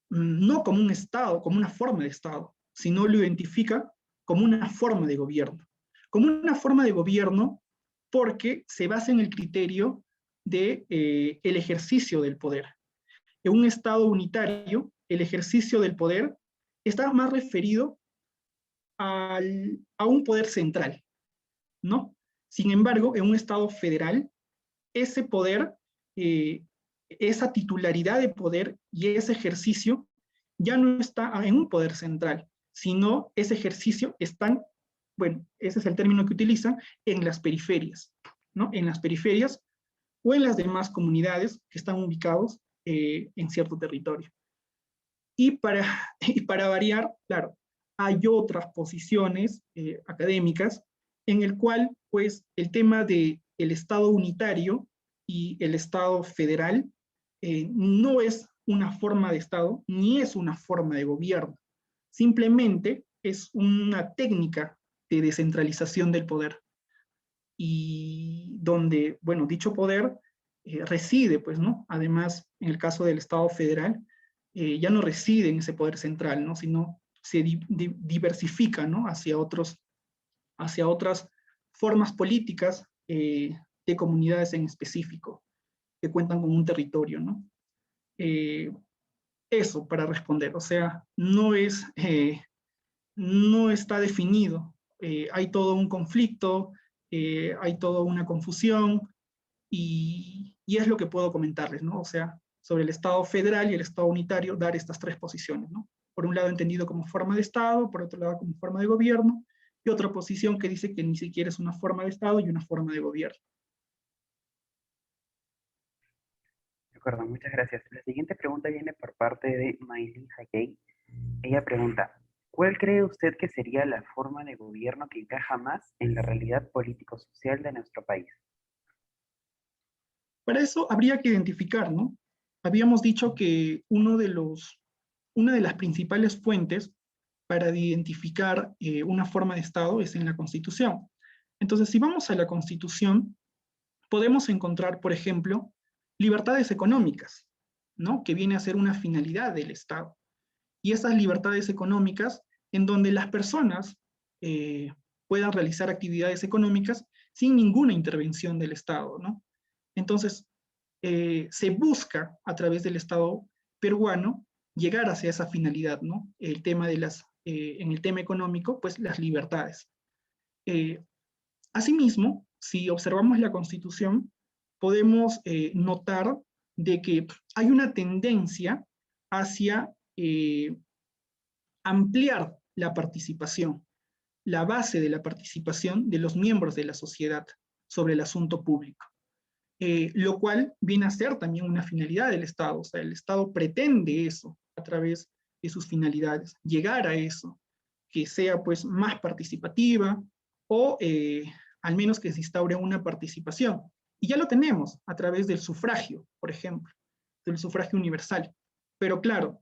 [SPEAKER 1] no como un Estado, como una forma de Estado, sino lo identifica como una forma de gobierno. Como una forma de gobierno porque se basa en el criterio de el ejercicio del poder. En un Estado unitario, el ejercicio del poder está más referido a un poder central, ¿no? Sin embargo, en un Estado federal, ese poder, esa titularidad de poder y ese ejercicio ya no está en un poder central, sino ese ejercicio está, bueno, ese es el término que utilizan, en las periferias, ¿no? En las periferias o en las demás comunidades que están ubicados en cierto territorio. Y para variar, claro, hay otras posiciones académicas en el cual, pues, el tema del Estado unitario y el Estado federal no es una forma de Estado, ni es una forma de gobierno. Simplemente es una técnica de descentralización del poder. Y donde, bueno, dicho poder reside, pues, ¿no? Además, en el caso del Estado federal, ya no reside en ese poder central, ¿no? Sino se diversifica, ¿no? Hacia otras formas políticas de comunidades en específico, que cuentan con un territorio, ¿no? Eso para responder, o sea, no está definido, hay todo un conflicto, hay toda una confusión, y es lo que puedo comentarles, ¿no? O sea, sobre el Estado federal y el Estado unitario, dar estas tres posiciones, ¿no? Por un lado entendido como forma de Estado, por otro lado como forma de gobierno, y otra posición que dice que ni siquiera es una forma de Estado y una forma de gobierno.
[SPEAKER 2] De acuerdo, muchas gracias. La siguiente pregunta viene por parte de Maylin Hakey. Ella pregunta, ¿cuál cree usted que sería la forma de gobierno que encaja más en la realidad político-social de nuestro país?
[SPEAKER 1] Para eso habría que identificar, ¿no? Habíamos dicho que una de las principales fuentes para identificar una forma de Estado es en la Constitución. Entonces, si vamos a la Constitución, podemos encontrar, por ejemplo, libertades económicas, ¿no? Que viene a ser una finalidad del Estado. Y esas libertades económicas en donde las personas puedan realizar actividades económicas sin ninguna intervención del Estado, ¿no? Entonces, se busca a través del Estado peruano llegar hacia esa finalidad, ¿no? El tema de en el tema económico, pues las libertades. Asimismo, si observamos la Constitución, podemos notar de que hay una tendencia hacia ampliar la participación, la base de la participación de los miembros de la sociedad sobre el asunto público. Lo cual viene a ser también una finalidad del Estado, o sea, el Estado pretende eso a través de sus finalidades, llegar a eso, que sea pues más participativa o al menos que se instaure una participación. Y ya lo tenemos a través del sufragio, por ejemplo, del sufragio universal. Pero claro,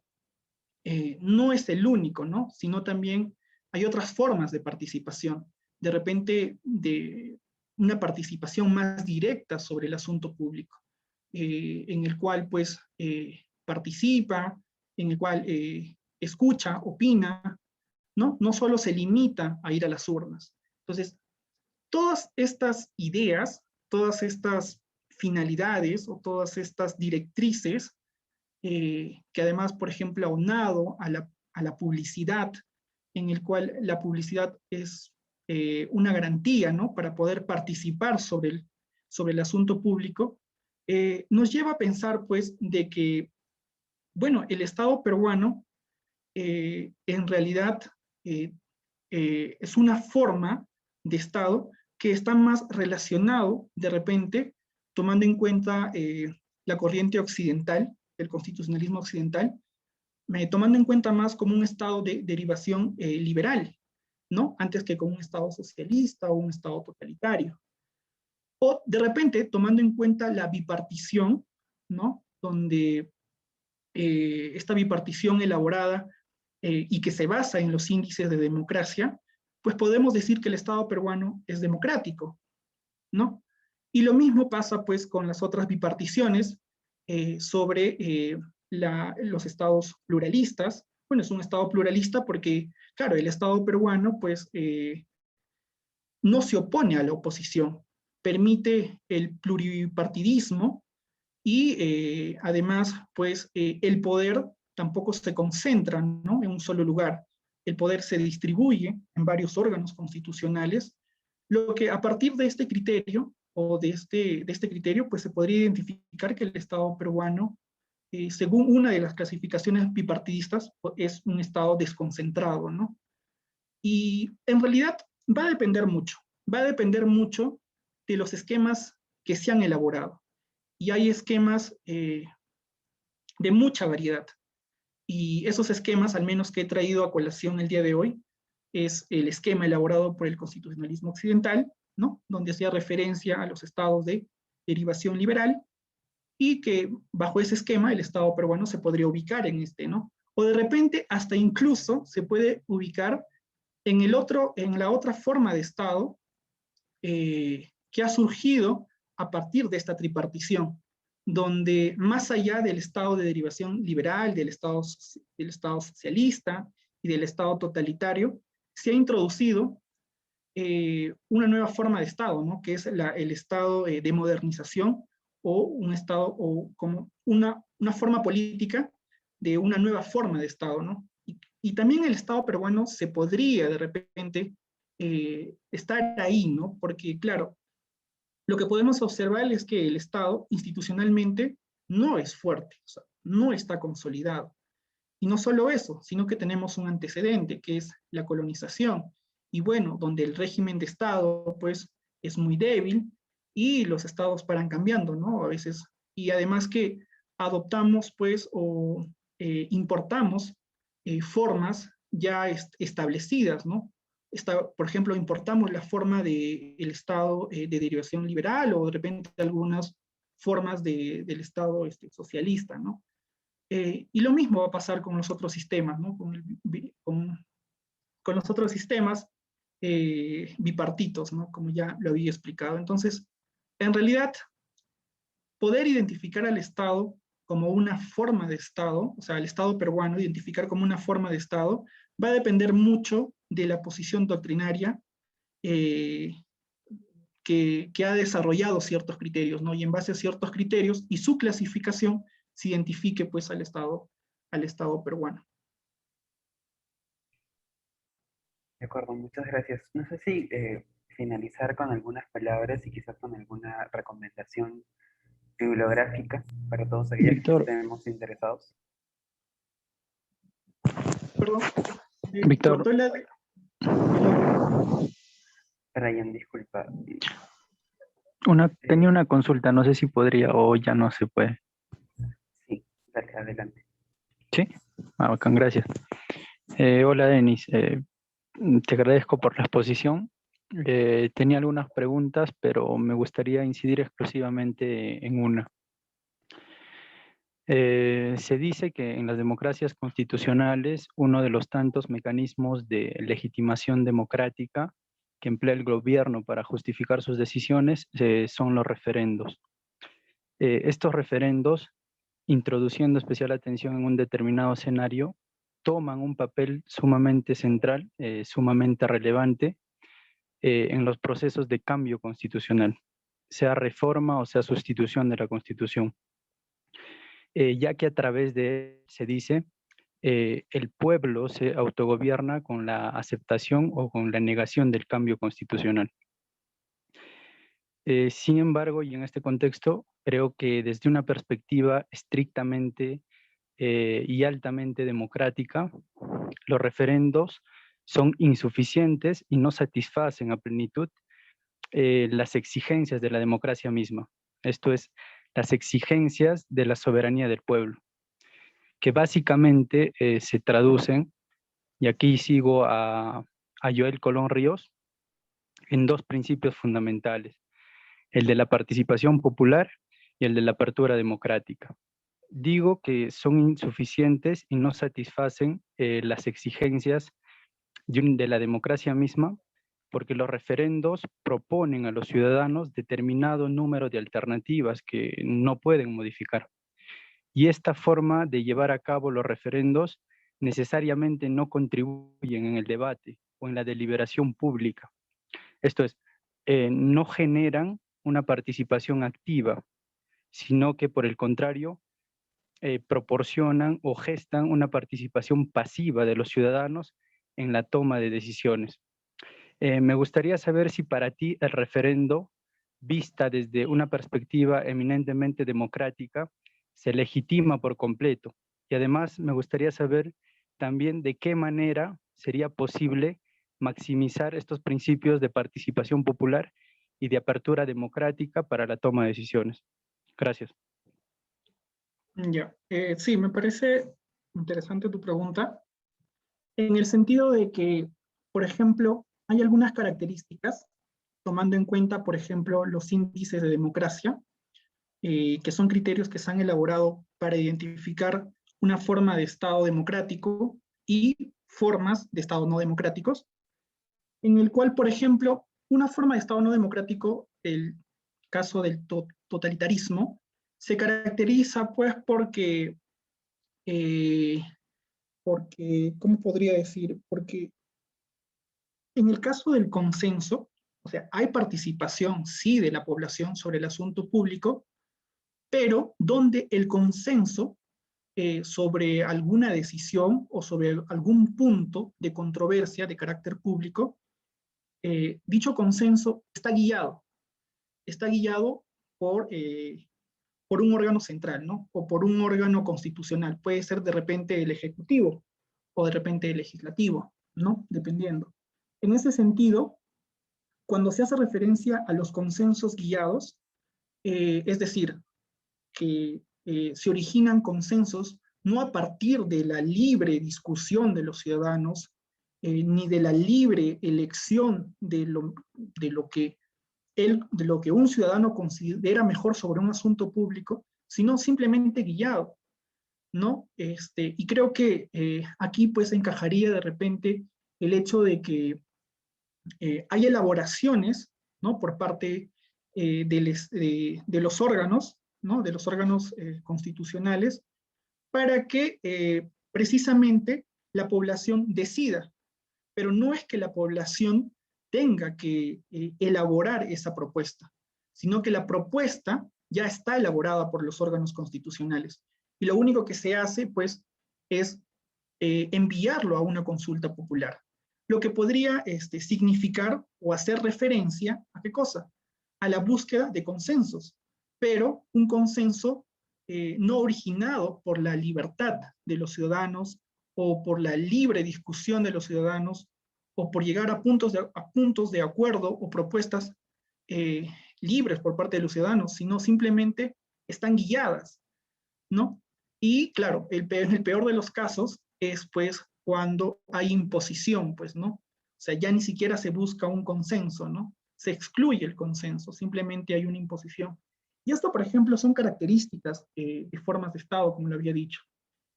[SPEAKER 1] no es el único, ¿no? Sino también hay otras formas de participación. De repente, de una participación más directa sobre el asunto público, en el cual pues participa, en el cual escucha, opina, ¿no? No solo se limita a ir a las urnas. Entonces, todas estas ideas, todas estas finalidades o todas estas directrices, que además, por ejemplo, aunado a la publicidad, en el cual la publicidad es una garantía, ¿no? Para poder participar sobre el asunto público, nos lleva a pensar, pues, de que, bueno, el Estado peruano en realidad es una forma de Estado que está más relacionado, de repente, tomando en cuenta la corriente occidental, el constitucionalismo occidental, tomando en cuenta más como un Estado de derivación liberal, ¿no? Antes que como un Estado socialista o un Estado totalitario. O de repente, tomando en cuenta la bipartición, ¿no? Donde esta bipartición elaborada y que se basa en los índices de democracia, pues podemos decir que el Estado peruano es democrático, ¿no? Y lo mismo pasa pues con las otras biparticiones sobre los estados pluralistas. Bueno, es un Estado pluralista porque, claro, el Estado peruano pues no se opone a la oposición, permite el pluripartidismo y además, pues, el poder tampoco se concentra, ¿no?, en un solo lugar. El poder se distribuye en varios órganos constitucionales, lo que a partir de este criterio, o de este criterio, pues se podría identificar que el Estado peruano, según una de las clasificaciones bipartidistas, es un Estado desconcentrado, ¿no? Y en realidad va a depender mucho de los esquemas que se han elaborado. Y hay esquemas de mucha variedad. Y esos esquemas, al menos que he traído a colación el día de hoy, es el esquema elaborado por el constitucionalismo occidental, ¿no?, donde hacía referencia a los estados de derivación liberal, y que bajo ese esquema el Estado peruano se podría ubicar en este, ¿no? O de repente hasta incluso se puede ubicar en la otra forma de Estado que ha surgido a partir de esta tripartición, donde más allá del Estado de derivación liberal, del Estado socialista y del Estado totalitario, se ha introducido una nueva forma de Estado, ¿no?, que es el Estado de modernización, o un Estado, o como una forma política de una nueva forma de Estado, ¿no? Y también el Estado peruano se podría de repente estar ahí, ¿no? Porque, claro, lo que podemos observar es que el Estado institucionalmente no es fuerte, o sea, no está consolidado. Y no solo eso, sino que tenemos un antecedente, que es la colonización. Y bueno, donde el régimen de Estado, pues, es muy débil y los estados paran cambiando, ¿no? A veces. Y además que adoptamos, pues, o importamos formas ya establecidas, ¿no? Por ejemplo, importamos la forma del Estado de derivación liberal, o de repente algunas formas del Estado socialista, ¿no? Y lo mismo va a pasar con los otros sistemas, ¿no? Con los otros sistemas bipartitos, ¿no?, como ya lo había explicado. Entonces, en realidad, poder identificar al Estado como una forma de Estado, o sea, el Estado peruano, identificar como una forma de Estado, va a depender mucho de la posición doctrinaria eh, que ha desarrollado ciertos criterios, ¿no? Y en base a ciertos criterios y su clasificación, se identifique, pues, al Estado peruano.
[SPEAKER 2] De acuerdo, muchas gracias. No sé si finalizar con algunas palabras y quizás con alguna recomendación bibliográfica para todos aquellos que
[SPEAKER 3] Víctor,
[SPEAKER 2] estemos interesados.
[SPEAKER 1] Perdón,
[SPEAKER 3] Víctor,
[SPEAKER 1] cortó la...
[SPEAKER 2] Brian, disculpa.
[SPEAKER 3] tenía una consulta, no sé si podría o ya no se puede.
[SPEAKER 2] Sí, dale, adelante.
[SPEAKER 3] ¿Sí? Bacán, gracias. Hola, Denis. Te agradezco por la exposición. Tenía algunas preguntas, pero me gustaría incidir exclusivamente en una. Se dice que en las democracias constitucionales uno de los tantos mecanismos de legitimación democrática que emplea el gobierno para justificar sus decisiones son los referendos. Estos referendos, introduciendo especial atención en un determinado escenario, toman un papel sumamente central, sumamente relevante en los procesos de cambio constitucional, sea reforma o sea sustitución de la Constitución. Ya que a través de él se dice el pueblo se autogobierna con la aceptación o con la negación del cambio constitucional. Sin embargo, y en este contexto, creo que desde una perspectiva estrictamente y altamente democrática, los referendos son insuficientes y no satisfacen a plenitud las exigencias de la democracia misma. Esto es, las exigencias de la soberanía del pueblo, que básicamente se traducen, y aquí sigo a Joel Colón Ríos, en dos principios fundamentales: el de la participación popular y el de la apertura democrática. Digo que son insuficientes y no satisfacen las exigencias de la democracia misma, porque los referendos proponen a los ciudadanos determinado número de alternativas que no pueden modificar. Y esta forma de llevar a cabo los referendos necesariamente no contribuyen en el debate o en la deliberación pública. Esto es, no generan una participación activa, sino que por el contrario, proporcionan o gestan una participación pasiva de los ciudadanos en la toma de decisiones. Me gustaría saber si para ti el referendo, vista desde una perspectiva eminentemente democrática, se legitima por completo. Y además me gustaría saber también de qué manera sería posible maximizar estos principios de participación popular y de apertura democrática para la toma de decisiones. Gracias.
[SPEAKER 1] Ya, sí, me parece interesante tu pregunta, en el sentido de que, por ejemplo, hay algunas características, tomando en cuenta, por ejemplo, los índices de democracia, que son criterios que se han elaborado para identificar una forma de Estado democrático y formas de Estado no democráticos, en el cual, por ejemplo, una forma de Estado no democrático, el caso del totalitarismo, se caracteriza pues porque, ¿cómo podría decir? Porque en el caso del consenso, o sea, hay participación, sí, de la población sobre el asunto público, pero donde el consenso sobre alguna decisión o sobre algún punto de controversia de carácter público, dicho consenso está guiado por un órgano central, ¿no? O por un órgano constitucional. Puede ser de repente el Ejecutivo o de repente el Legislativo, ¿no? Dependiendo. En ese sentido, cuando se hace referencia a los consensos guiados, es decir, que se originan consensos no a partir de la libre discusión de los ciudadanos, ni de la libre elección de lo que un ciudadano considera mejor sobre un asunto público, sino simplemente guiado, ¿no? Y creo que aquí pues encajaría de repente el hecho de que hay elaboraciones, ¿no? Por parte de los órganos, ¿no? De los órganos constitucionales, para que precisamente la población decida, pero no es que la población tenga que elaborar esa propuesta, sino que la propuesta ya está elaborada por los órganos constitucionales. Y lo único que se hace, pues, es enviarlo a una consulta popular. Lo que podría significar o hacer referencia a qué cosa? A la búsqueda de consensos, pero un consenso no originado por la libertad de los ciudadanos o por la libre discusión de los ciudadanos o por llegar a puntos de acuerdo o propuestas eh, libres por parte de los ciudadanos, sino simplemente están guiadas, ¿no? Y claro, el peor de los casos es pues cuando hay imposición, pues, ¿no? O sea, ya ni siquiera se busca un consenso, ¿no? Se excluye el consenso, simplemente hay una imposición. Y esto, por ejemplo, son características de formas de Estado, como lo había dicho.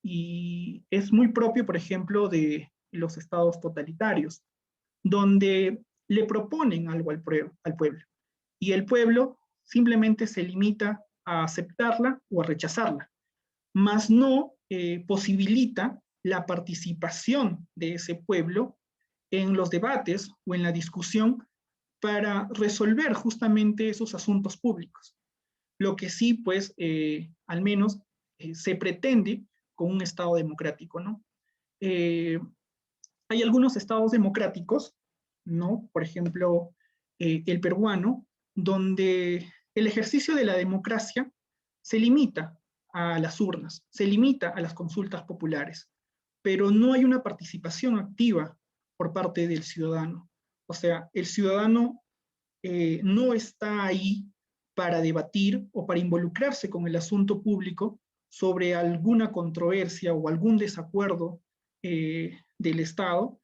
[SPEAKER 1] Y es muy propio, por ejemplo, de los estados totalitarios, donde le proponen algo al pueblo. Y el pueblo simplemente se limita a aceptarla o a rechazarla, mas no posibilita la participación de ese pueblo en los debates o en la discusión para resolver justamente esos asuntos públicos. Lo que sí, pues, al menos se pretende con un Estado democrático, ¿no? Hay algunos estados democráticos, ¿no? Por ejemplo, el peruano, donde el ejercicio de la democracia se limita a las urnas, se limita a las consultas populares, pero no hay una participación activa por parte del ciudadano. O sea, el ciudadano no está ahí para debatir o para involucrarse con el asunto público sobre alguna controversia o algún desacuerdo del Estado,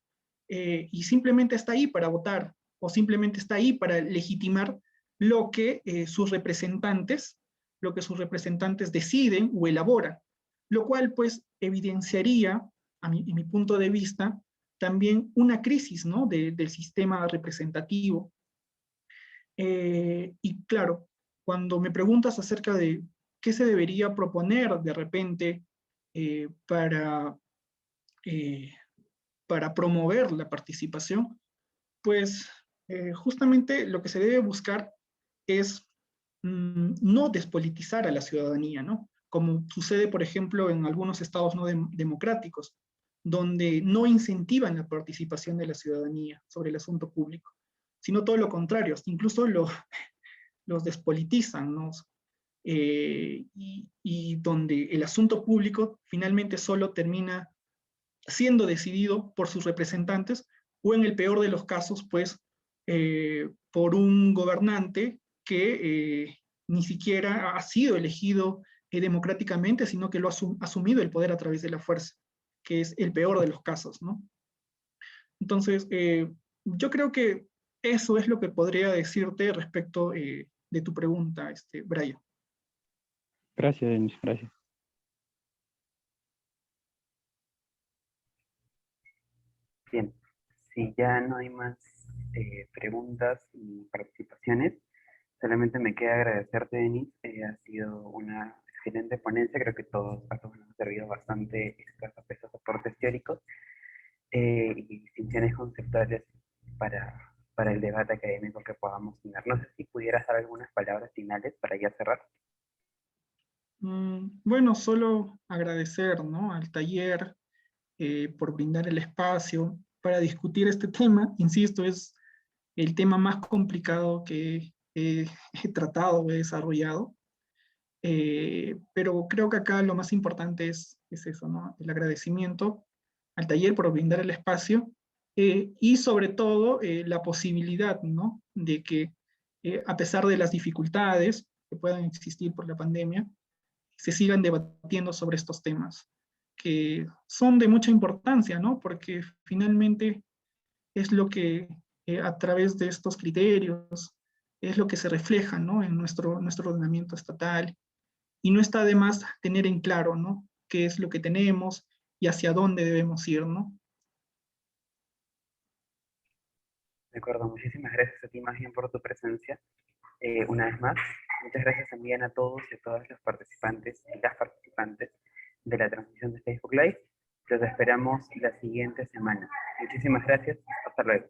[SPEAKER 1] y simplemente está ahí para votar o simplemente está ahí para legitimar lo que sus representantes deciden o elaboran, lo cual pues evidenciaría, en mi punto de vista, también una crisis, ¿no? Del sistema representativo. Y claro, cuando me preguntas acerca de qué se debería proponer de repente eh, para, eh, para promover la participación, pues justamente lo que se debe buscar es no despolitizar a la ciudadanía, ¿no? Como sucede, por ejemplo, en algunos estados no democráticos, donde no incentivan la participación de la ciudadanía sobre el asunto público, sino todo lo contrario, incluso los despolitizan, ¿no? Y donde el asunto público finalmente solo termina siendo decidido por sus representantes, o en el peor de los casos, pues, por un gobernante que ni siquiera ha sido elegido democráticamente, sino que lo ha asumido el poder a través de la fuerza, que es el peor de los casos, ¿no? Entonces, yo creo que eso es lo que podría decirte respecto de tu pregunta, Brian.
[SPEAKER 3] Gracias, Denis, gracias.
[SPEAKER 2] Bien, si ya no hay más preguntas y participaciones, solamente me queda agradecerte, Denis. Ha sido una excelente ponencia. Creo que a todos nos ha servido bastante estos aportes teóricos y distinciones conceptuales para el debate académico que podamos tener. No sé si pudieras dar algunas palabras finales para ya cerrar.
[SPEAKER 1] Bueno, solo agradecer, ¿no?, al taller por brindar el espacio para discutir este tema. Insisto, es el tema más complicado que he tratado, he desarrollado. Pero creo que acá lo más importante es eso, ¿no? El agradecimiento al taller por brindar el espacio y sobre todo la posibilidad, ¿no?, de que a pesar de las dificultades que puedan existir por la pandemia, se sigan debatiendo sobre estos temas, que son de mucha importancia, ¿no? Porque finalmente es lo que a través de estos criterios es lo que se refleja, ¿no?, en nuestro ordenamiento estatal, y no está de más tener en claro, ¿no?, qué es lo que tenemos y hacia dónde debemos ir, ¿no?
[SPEAKER 2] De acuerdo, muchísimas gracias a ti más bien por tu presencia. Una vez más, muchas gracias también a todos y a todas los participantes y las participantes de la transmisión de Facebook Live. Los esperamos la siguiente semana. Muchísimas gracias. Hasta luego.